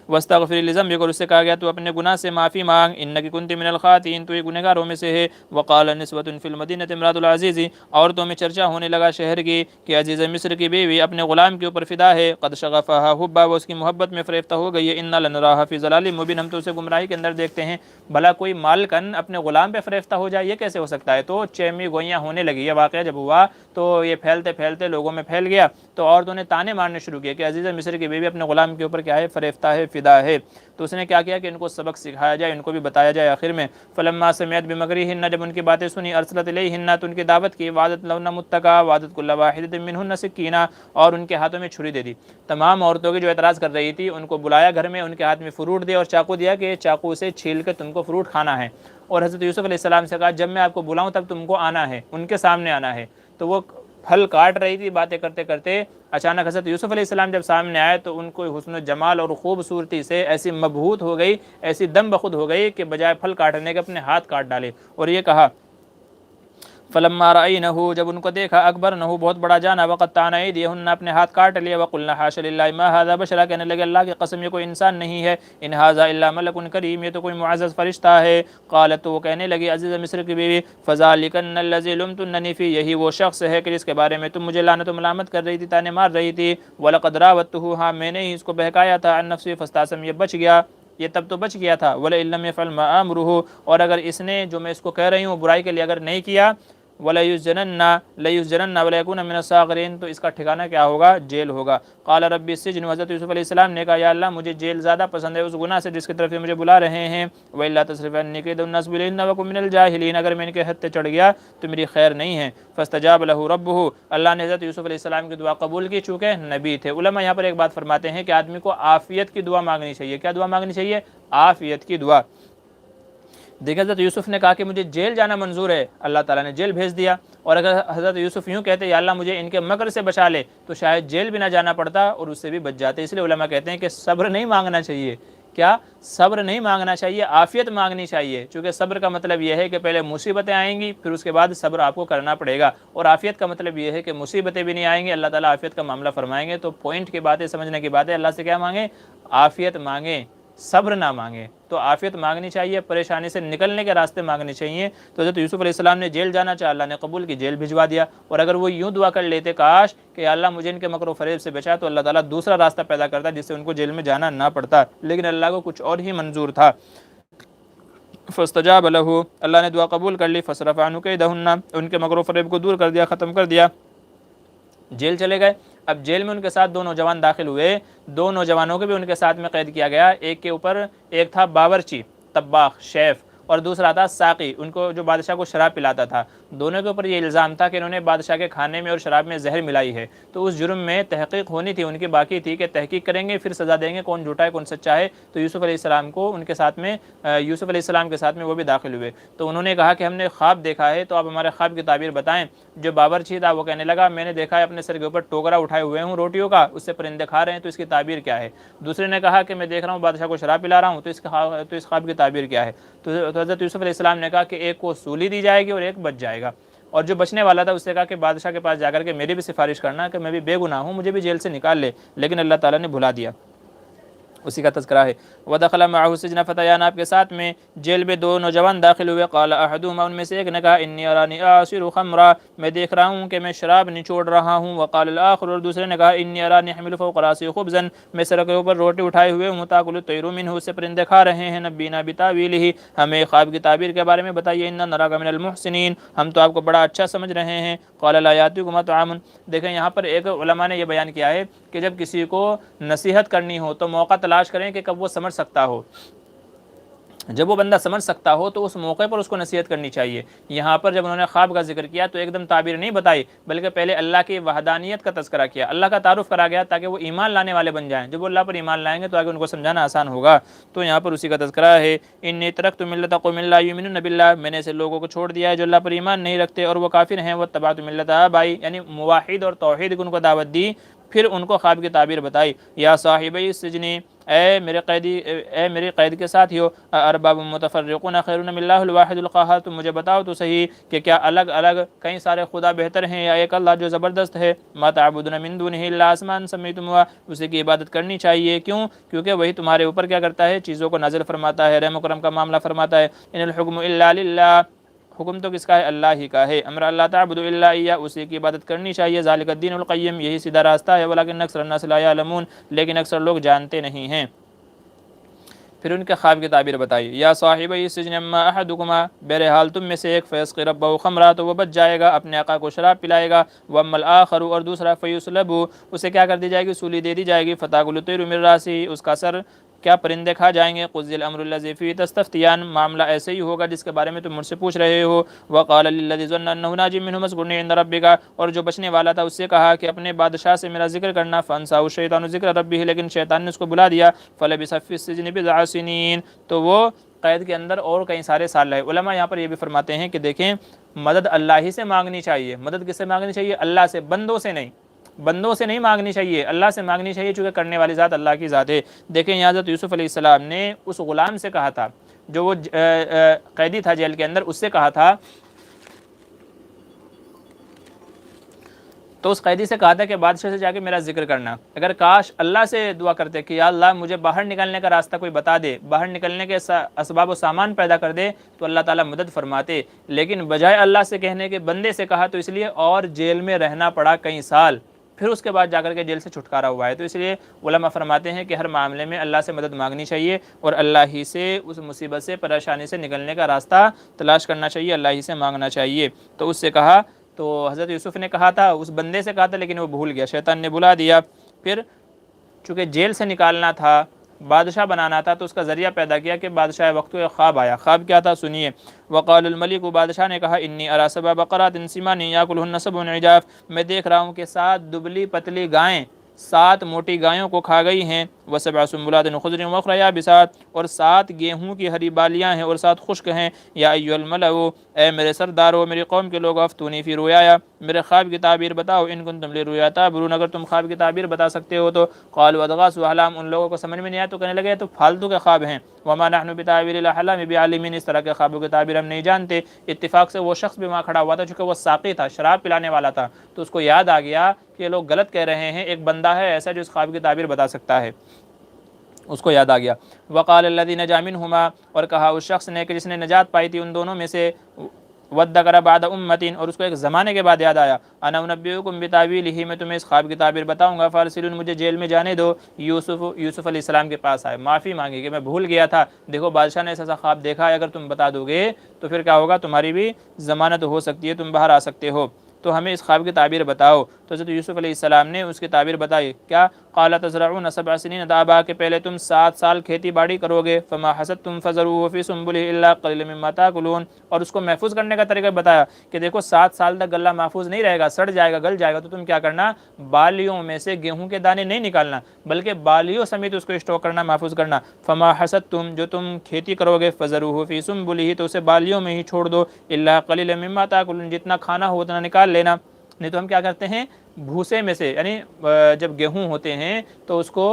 واستغفر لذنبک، اور اس سے کہا گیا تو اپنے گناہ سے معافی مانگ، انک کنت من الخاطئین، تو یہ گنہگاروں میں سے ہے۔ وقال نسوۃ فی المدینہ امرأۃ العزیز، عورتوں میں چرچا ہونے لگا شہر کی کہ عزیز مصر کی بیوی اپنے غلام کے اوپر فدا ہے، قد شغفھا حبا، وہ اس کی محبت میں فریفتہ ہو گئی ہے، انا لنراھا فی ضلال مبین، ہم تو اسے گمراہی کے اندر دیکھتے ہیں۔ بھلا کوئی مالکن اپنے غلام پہ فریفتہ ہو جائے، یہ کیسے ہو سکتا ہے؟ تو چیمی گوئیاں ہونے لگی۔ یہ واقعہ جب ہوا تو یہ پھیلتے پھیلتے لوگوں میں پھیل گیا، تو عورتوں نے تانے مارنے شروع کیے کہ عزیز مصر کی بیوی اپنے غلام کے اوپر کیا ہے، فریفتہ ہے، فدا ہے۔ تو اس نے کیا کیا کہ ان کو سبق سکھایا جائے، ان کو بھی بتایا جائے۔ آخر میں فلما سمعت بمکرہن، جب ان کی باتیں سنی، ارسلت الیہن، تو ان کی دعوت کی، وعدت لہن متکا، وعدت کل واحدۃ منہن سکینہ، اور ان کے ہاتھوں میں چھری دے دی۔ تمام عورتوں کی جو اعتراض کر رہی تھی ان کو بلایا گھر میں، ان کے ہاتھ میں فروٹ دیا اور چاقو دیا کہ چاقو سے چھیل کے تم کو فروٹ کھانا ہے، اور حضرت یوسف علیہ السلام سے کہا جب میں آپ کو بلاؤں تب تم کو آنا ہے، ان کے سامنے آنا ہے۔ تو وہ پھل کاٹ رہی تھی، باتیں کرتے کرتے اچانک حضرت یوسف علیہ السلام جب سامنے آئے تو ان کو حسن و جمال اور خوبصورتی سے ایسی مبہوت ہو گئی، ایسی دم بخود ہو گئی کہ بجائے پھل کاٹنے کے اپنے ہاتھ کاٹ ڈالے، اور یہ کہا فلما رأینہ، جب ان کو دیکھا، اکبرنہ، بہت بڑا جانا، وقطعن ایدیہن، اپنے ہاتھ کاٹ لیے، وقلنا حاشا للہ ما ھذا بشرا، کہنے لگے اللہ کی قسم یہ کوئی انسان نہیں ہے، ان ھذا الا ملک کریم، یہ تو کوئی معزز فرشتہ ہے۔ قالت، تو وہ کہنے لگی عزیز مصر کی بیوی، فذلکن الذی لمتننی فی، یہی وہ شخص ہے کہ جس کے بارے میں تم مجھے لعنت و ملامت کر رہی تھی، تانے مار رہی تھی، ولقد راودتہ، ہاں میں نے ہی اس کو بہکایا تھا، عن نفسی فاستعصم، یہ بچ گیا، یہ تب تو بچ گیا تھا، وَلَئِن لَّمْ يَفْعَلْ مَا آمُرُهُ، اور اگر اس نے جو میں اس کو کہہ رہی ہوں برائی کے لیے اگر نہیں کیا، لَيُسْجَنَنَّ وَلَيَكُونَ مِنَ الصَّاغِرِينَ، تو اس کا ٹھکانہ کیا ہوگا؟ جیل ہوگا۔ قال رب السجن، حضرت یوسف علیہ السلام نے کہا یا اللہ مجھے جیل زیادہ پسند ہے اس گناہ سے جس کی طرف یہ مجھے بلا رہے ہیں، وَإِلَّا تَصْرِفْ عَنِّي كَيْدَ النَّاسِ إِنِّي أَكُن مِّنَ الْجَاهِلِينَ، اگر میں ان کے حد پہ چڑھ گیا تو میری خیر نہیں ہے۔ فاستجاب له ربه، اللہ نے حضرت یوسف علیہ السلام کی دعا قبول کی چونکہ نبی تھے۔ علماء یہاں پر ایک بات فرماتے ہیں کہ آدمی کو عافیت کی دعا مانگنی چاہیے۔ کیا دعا مانگنی چاہیے؟ عافیت کی دعا۔ دیکھیں حضرت یوسف نے کہا کہ مجھے جیل جانا منظور ہے، اللہ تعالیٰ نے جیل بھیج دیا، اور اگر حضرت یوسف یوں کہتے یا اللہ مجھے ان کے مکر سے بچا لے تو شاید جیل بھی نہ جانا پڑتا اور اس سے بھی بچ جاتے۔ اس لیے علماء کہتے ہیں کہ صبر نہیں مانگنا چاہیے۔ کیا؟ صبر نہیں مانگنا چاہیے، عافیت مانگنی چاہیے، چونکہ صبر کا مطلب یہ ہے کہ پہلے مصیبتیں آئیں گی پھر اس کے بعد صبر آپ کو کرنا پڑے گا، اور عافیت کا مطلب یہ ہے کہ مصیبتیں بھی نہیں آئیں گی، اللہ تعالیٰ عافیت کا معاملہ فرمائیں گے۔ تو پوائنٹ کی باتیں سمجھنے کی بات ہے، اللہ سے کیا مانگیں؟ عافیت مانگیں، صبر نہ مانگیں۔ تو عافیت مانگنی چاہیے، پریشانی سے نکلنے کے راستے مانگنے چاہیے۔ تو حضرت یوسف علیہ السلام نے جیل جانا چاہا، اللہ نے قبول کی، جیل بھجوا دیا، اور اگر وہ یوں دعا کر لیتے کاش کہ یا اللہ مجھے ان کے مکر و فریب سے بچا، تو اللہ تعالیٰ دوسرا راستہ پیدا کرتا جس سے ان کو جیل میں جانا نہ پڑتا، لیکن اللہ کو کچھ اور ہی منظور تھا۔ فاستجاب له، اللہ نے دعا قبول کر لی، فصرف عنہ کیدہن، ان کے مکر و فریب کو دور کر دیا، ختم کر دیا۔ جیل چلے گئے۔ اب جیل میں ان کے ساتھ دو نوجوان داخل ہوئے، دو نوجوانوں کو بھی ان کے ساتھ میں قید کیا گیا۔ ایک کے اوپر ایک تھا باورچی، طباخ، شیف، اور دوسرا تھا ساقی، ان کو جو بادشاہ کو شراب پلاتا تھا۔ دونوں کے اوپر یہ الزام تھا کہ انہوں نے بادشاہ کے کھانے میں اور شراب میں زہر ملائی ہے۔ تو اس جرم میں تحقیق ہونی تھی ان کی، باقی تھی کہ تحقیق کریں گے پھر سزا دیں گے، کون جھوٹا ہے کون سچا ہے۔ تو یوسف علیہ السلام کو ان کے ساتھ میں یوسف علیہ السلام کے ساتھ میں وہ بھی داخل ہوئے۔ تو انہوں نے کہا کہ ہم نے خواب دیکھا ہے، تو آپ ہمارے خواب کی تعبیر بتائیں۔ جو باورچی تھا وہ کہنے لگا میں نے دیکھا ہے اپنے سر کے اوپر ٹوکرا اٹھائے ہوئے ہوں روٹیوں کا، اس سے پرندے کھا رہے ہیں، تو اس کی تعبیر کیا ہے؟ دوسرے نے کہا کہ میں دیکھ رہا ہوں بادشاہ کو شراب پلا رہا ہوں، تو اس خواب کی تعبیر کیا ہے؟ تو حضرت یوسف علیہ السلام نے کہا کہ ایک کو سولی دی جائے گی اور ایک بچ جائے گا، اور جو بچنے والا تھا اس سے کہا کہ بادشاہ کے پاس جا کر کے میری بھی سفارش کرنا کہ میں بھی بے گناہ ہوں، مجھے بھی جیل سے نکال لے، لیکن اللہ تعالیٰ نے بھلا دیا۔ اسی کا تذکرہ ہے۔ وَدَخَلَ مَعَهُ السِّجْنَ فَتَيَانِ، آپ کے ساتھ میں جیل میں دو نوجوان داخل ہوئے۔ قَالَ أَحَدُهُمَا، ان میں سے ایک نے کہا إِنِّي أَرَانِي أَعْصِرُ خَمْرًا، میں دیکھ رہا ہوں کہ میں شراب نچوڑ رہا ہوں۔ وقال الآخر، اور دوسرے نے کہا إِنِّي أَرَانِي أَحْمِلُ فَوْقَ رَأْسِي خُبْزًا، میں سر کے اوپر روٹی اٹھائے ہوئے ہوں، تَأْكُلُ الطَّيْرُ مِنْهُ، اس سے پرندے کھا رہے ہیں۔ نَبِّئْنَا بِتَأْوِيلِهِ، ہمیں خواب کی تعبیر کے بارے میں بتائیے۔ إِنَّا نَرَاكَ مِنَ الْمُحْسِنِينَ، ہم تو آپ کو بڑا اچھا سمجھ رہے ہیں۔ قَالَ لَا يَأْتِيكُمَا طَعَامٌ، دیکھیں یہاں پر ایک علماء نے یہ بیان کیا ہے کہ جب کسی کو نصیحت کرنی ہو تو موقع تلاش کریں کہ کب وہ سمجھ سکتا ہو۔ جب وہ بندہ سمجھ سکتا ہو تو اس موقع پر اس کو نصیحت کرنی چاہیے۔ یہاں پر جب انہوں نے خواب کا ذکر کیا تو ایک دم تعبیر نہیں بتائی، بلکہ پہلے اللہ کی وحدانیت کا تذکرہ کیا، اللہ کا تعارف کرا گیا تاکہ وہ ایمان لانے والے بن جائیں۔ جب وہ اللہ پر ایمان لائیں گے تو آگے ان کو سمجھانا آسان ہوگا۔ تو یہاں پر اسی کا تذکرہ ہے، انی ترکت ملت قوم لا یؤمنون باللہ، میں نے ایسے لوگوں کو چھوڑ دیا ہے جو اللہ پر ایمان نہیں رکھتے اور وہ کافر ہیں۔ واتبعت ملت آبائی، یعنی موحد اور توحید کو ان کو دعوت دی، پھر ان کو خواب کی تعبیر بتائی۔ یا صاحبی السجن، اے میرے قید کے ساتھیو، ارباب متفرقون خیر من اللہ الواحد القہار، تم مجھے بتاؤ تو صحیح کہ کیا الگ الگ کئی سارے خدا بہتر ہیں یا ایک اللہ جو زبردست ہے؟ ما تعبدون من دونہ الا اسماء سمیتموها، اسی کی عبادت کرنی چاہیے، کیوں؟ کیونکہ وہی تمہارے اوپر کیا کرتا ہے؟ چیزوں کو نازل فرماتا ہے، رحم و کرم کا معاملہ فرماتا ہے۔ ان الحکم الا للہ، حکم تو کس کا ہے؟ اللہ ہی کا ہے۔ امر اللہ تعبدوا الا ایہ، اسی کی عبادت کرنی چاہیے۔ ذالک الدین القیم، یہی سیدھا راستہ ہے۔ ولکن اکثر الناس لا یعلمون، لیکن اکثر لوگ جانتے نہیں ہیں۔ پھر ان کے خواب کی تعبیر بتائی۔ یا صاحبی السجن اما احدکما، بہرحال تم میں سے ایک فیسقی ربہ خمرا، تو وہ بچ جائے گا، اپنے آقا کو شراب پلائے گا۔ واما الاخر، اور دوسرا فیصلب، اسے کیا کر دی جائے گی؟ سولی دے دی جائے گی۔ فتاکل الطیر من راسہ، اس کا سر کیا پرندے کھا جائیں گے؟ قضی الامر الذی فیہ تستفتیان، معاملہ ایسے ہی ہوگا جس کے بارے میں تم مجھ سے پوچھ رہے ہو۔ وقال للذی ظن انہ ناج منہ اذکرنی عند ربک، اور جو بچنے والا تھا اس سے کہا کہ اپنے بادشاہ سے میرا ذکر کرنا، فانساہ الشیطان ذکر ربہ، لیکن شیطان نے اس کو بلا دیا، فلبث فی السجن بضع سنین، تو وہ قید کے اندر اور کئی سارے سال رہے۔ علماء یہاں پر یہ بھی فرماتے ہیں کہ دیکھیں مدد اللہ ہی سے مانگنی چاہیے۔ مدد کس سے مانگنی چاہیے؟ اللہ سے، بندوں سے نہیں، بندوں سے نہیں مانگنی چاہیے، اللہ سے مانگنی چاہیے، چونکہ کرنے والی ذات اللہ کی ذات ہے۔ دیکھیں یہاں حضرت یوسف علیہ السلام نے اس غلام سے کہا تھا جو وہ قیدی تھا جیل کے اندر، اس سے کہا تھا، تو اس قیدی سے کہا تھا کہ بادشاہ سے جا کے میرا ذکر کرنا۔ اگر کاش اللہ سے دعا کرتے کہ یا اللہ مجھے باہر نکلنے کا راستہ کوئی بتا دے، باہر نکلنے کے اسباب و سامان پیدا کر دے، تو اللہ تعالیٰ مدد فرماتے، لیکن بجائے اللہ سے کہنے کے بندے سے کہا، تو اس لیے اور جیل میں رہنا پڑا کئی سال، پھر اس کے بعد جا کر کے جیل سے چھٹکارا ہوا ہے۔ تو اس لیے علماء فرماتے ہیں کہ ہر معاملے میں اللہ سے مدد مانگنی چاہیے اور اللہ ہی سے اس مصیبت سے، پریشانی سے نکلنے کا راستہ تلاش کرنا چاہیے، اللہ ہی سے مانگنا چاہیے۔ تو اس سے کہا، تو حضرت یوسف نے کہا تھا، اس بندے سے کہا تھا، لیکن وہ بھول گیا، شیطان نے بلا دیا۔ پھر چونکہ جیل سے نکالنا تھا، بادشاہ بنانا تھا، تو اس کا ذریعہ پیدا کیا کہ بادشاہ وقت کو ایک خواب آیا۔ خواب کیا تھا سنیے، وقال الملک، بادشاہ نے کہا، انی اری سبع بقرات سمان یاکلہن سبع عجاف، میں دیکھ رہا ہوں کہ 7 دبلی پتلی گائیں 7 موٹی گایوں کو کھا گئی ہیں، وسبع سنبلات خضر واخر یابسات، اور 7 گیہوں کی ہری بالیاں ہیں اور 7 خشک ہیں۔ یا ایھا الملأ، اے میرے سردارو، میری قوم کے لوگ، افتونی فی رؤیایا، میرے خواب کی تعبیر بتاؤ، ان کنتم لرؤیا تعبرون، اگر تم خواب کی تعبیر بتا سکتے ہو تو۔ قالوا اضغاث احلام، ان لوگوں کو سمجھ میں نہیں آیا تو کہنے لگے تو فالتو کے خواب ہیں۔ وما نحن بتاویل الاحلام بعالمین، اس طرح کے خوابوں کی تعبیر ہم نہیں جانتے۔ اتفاق سے وہ شخص بھی وہاں کھڑا ہوا تھا، چونکہ وہ ساقی تھا، شراب پلانے والا تھا، تو اس کو یاد آ گیا کہ یہ لوگ غلط کہہ رہے ہیں، ایک بندہ ہے ایسا جو اس خواب کی تعبیر بتا سکتا ہے، اس کو یاد آ گیا۔ وقال الذی نجا منہما، اور کہا اس شخص نے کہ جس نے نجات پائی تھی ان دونوں میں سے، وادکر بعد امتین، اور اس کو ایک زمانے کے بعد یاد آیا، انا انبئکم بتاویلہ، میں تمہیں اس خواب کی تعبیر بتاؤں گا، فارسلون، مجھے جیل میں جانے دو۔ یوسف علیہ السلام کے پاس آئے، معافی مانگی کہ میں بھول گیا تھا، دیکھو بادشاہ نے ایسا خواب دیکھا ہے، اگر تم بتا دو گے تو پھر کیا ہوگا، تمہاری بھی ضمانت ہو سکتی ہے، تم باہر آ سکتے ہو، تو ہمیں اس خواب کی تعبیر بتاؤ۔ تو حضرت یوسف علیہ السلام نے اس کی تعبیر بتائی، کیا؟ قال تزرعون 7 سنین دابا، کہ پہلے تم 7 سال کھیتی باڑی کرو گے، فما حصدتم فذروه في سنبله الا قليلا مما تاكلون، اور اس کو محفوظ کرنے کا طریقہ بتایا کہ دیکھو 7 سال تک غلہ محفوظ نہیں رہے گا، سڑ جائے گا، گل جائے گا، تو تم کیا کرنا، بالیوں میں سے گیہوں کے دانے نہیں نکالنا، بلکہ بالیوں سمیت اس کو اسٹور کرنا، محفوظ کرنا۔ فما حصدتم، جو تم کھیتی کرو گے، فذروه في سنبله، تو اسے بالیوں میں ہی چھوڑ دو، الا قليلا مما تاكلون، جتنا کھانا ہو اتنا نکال لینا۔ نہیں تو ہم کیا کرتے ہیں، بھوسے میں سے، یعنی جب گیہوں ہوتے ہیں تو اس کو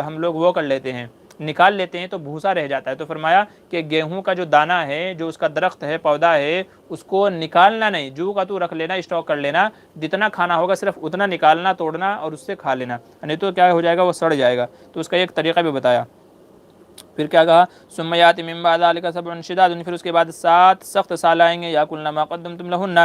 ہم لوگ وہ کر لیتے ہیں، نکال لیتے ہیں تو بھوسا رہ جاتا ہے، تو فرمایا کہ گیہوں کا جو دانہ ہے، جو اس کا درخت ہے، پودا ہے، اس کو نکالنا نہیں، جو کا تو رکھ لینا، اسٹاک کر لینا، جتنا کھانا ہوگا صرف اتنا نکالنا، توڑنا اور اس سے کھا لینا، نہیں تو کیا ہو جائے گا، وہ سڑ جائے گا۔ تو اس کا ایک طریقہ بھی بتایا۔ پھر کیا کہا، ثم یأتی من بعد ذلک سبع شداد، پھر اس کے بعد 7 سخت سال آئیں گے، یاکلن ما قدمتم لہن،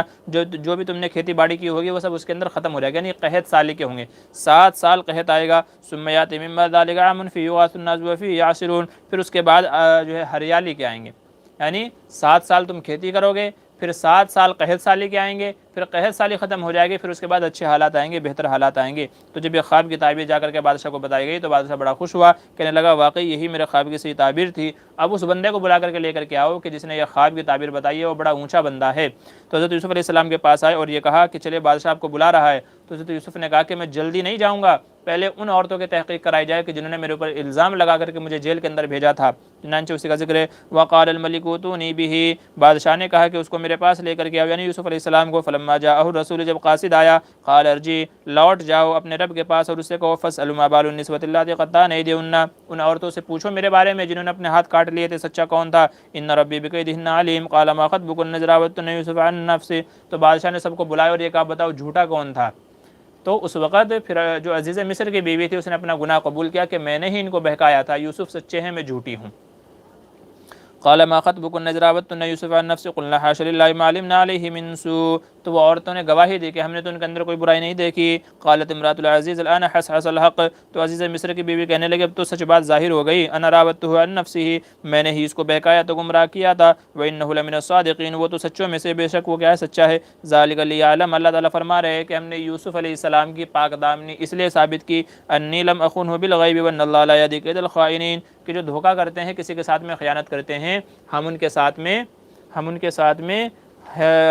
جو بھی تم نے کھیتی باڑی کی ہوگی وہ سب اس کے اندر ختم ہو جائے گا، یعنی قحط سالی کے ہوں گے، 7 سال قحط آئے گا۔ ثم یأتی من بعد ذلک عام فیہ یغاث الناس وفیہ یعصرون، پھر اس کے بعد جو ہے ہریالی کے آئیں گے، یعنی 7 سال تم کھیتی کرو گے، پھر 7 سال قحط سالی کے آئیں گے، پھر قحط سالی ختم ہو جائے گی، پھر اس کے بعد اچھے حالات آئیں گے، بہتر حالات آئیں گے۔ تو جب یہ خواب کی تعبیر جا کر کے بادشاہ کو بتائی گئی تو بادشاہ بڑا خوش ہوا، کہنے لگا واقعی یہی میرے خواب کی صحیح تعبیر تھی، اب اس بندے کو بلا کر کے لے کر کے آؤ کہ جس نے یہ خواب کی تعبیر بتائی ہے، وہ بڑا اونچا بندہ ہے۔ تو حضرت یوسف علیہ السلام کے پاس آئے اور یہ کہا کہ چلے بادشاہ آپ کو بلا رہا ہے۔ تو حضرت یوسف نے کہا کہ میں جلدی نہیں جاؤں گا، پہلے ان عورتوں کی تحقیق کرائی جائے کہ جنہوں نے میرے اوپر الزام لگا کر کے مجھے جیل کے اندر بھیجا تھا، چنانچہ اسی کا ذکر ہے۔ وقال الملک ائتونی بہ، بادشاہ نے کہا کہ اس کو میرے پاس لے کر کے آؤ، یعنی یوسف علیہ السلام کو۔ فلما جاءہ الرسول، جب قاصد آیا، قال ارجع، لوٹ جاؤ اپنے رب کے پاس اور اس سے کہو فاسألوا ما بال النسوة اللاتي قطعن أيديهن، ان عورتوں سے پوچھو میرے بارے میں جنہوں نے اپنے ہاتھ کاٹ لیے تھے، سچا کون تھا؟ ان ربی بکیدہن علیم، قال ما خطبکن إذ راوتن یوسف عن نفسه، تو بادشاہ نے سب کو بلایا اور یہ کہا بتاؤ جھوٹا کون تھا؟ تو اس وقت پھر جو عزیز مصر کی بیوی تھی اس نے اپنا گناہ قبول کیا کہ میں نے ہی ان کو بہکایا تھا، یوسف سچے ہیں، میں جھوٹی ہوں۔ قال ما خطبكن راوتن یوسف عن نفسه قلنا حاشا للہ ما علمنا علیہ من سوء، تو وہ عورتوں نے گواہی دی کہ ہم نے تو ان کے اندر کوئی برائی نہیں دیکھی۔ قالت امرأۃ العزیز الآن حصحص الحق، تو عزیز مصر کی بیوی کہنے لگے اب تو سچ بات ظاہر ہو گئی، انا راودته عن نفسه، میں نے ہی اس کو بہکایا تو گمراہ کیا تھا، وانه لمن الصادقین، وہ تو سچوں میں سے بے شک وہ کیا ہے سچا ہے۔ ذالک لیعلم، اللہ تعالیٰ فرما رہے ہیں کہ ہم نے یوسف علیہ السلام کی پاک دامنی اس لیے ثابت کی، انی لم اخنہ بالغیب وان اللہ لا یہدی کید الخائنین، کہ جو دھوکہ کرتے ہیں کسی کے ساتھ میں خیانت کرتے ہیں ہم ان کے ساتھ میں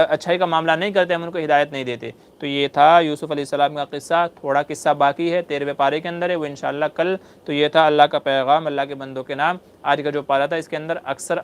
اچھائی کا معاملہ نہیں کرتے، ہم ان کو ہدایت نہیں دیتے۔ تو یہ تھا یوسف علیہ السلام کا قصہ، تھوڑا قصہ باقی ہے 13ویں پارے کے اندر ہے، وہ انشاءاللہ کل۔ تو یہ تھا اللہ کا پیغام، اللہ کے بندوں کے نام۔ آج کا جو پارہ تھا اس کے اندر اکثر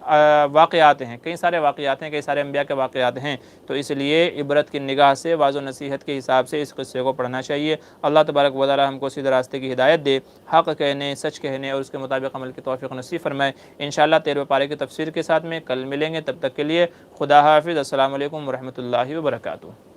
واقعات ہیں، کئی سارے واقعات ہیں، کئی سارے انبیاء کے واقعات ہیں، تو اس لیے عبرت کی نگاہ سے، واعظ و نصیحت کے حساب سے اس قصے کو پڑھنا چاہیے۔ اللہ تبارک و تعالی ہم کو سیدھے راستے کی ہدایت دے، حق کہنے، سچ کہنے اور اس کے مطابق عمل کی توفیق نصیب فرمائے۔ انشاءاللہ 13ویں پارے کی تفسیر کے ساتھ میں کل ملیں گے، تب تک کے لیے خدا حافظ، السلام علیکم ورحمۃ اللہ وبرکاتہ۔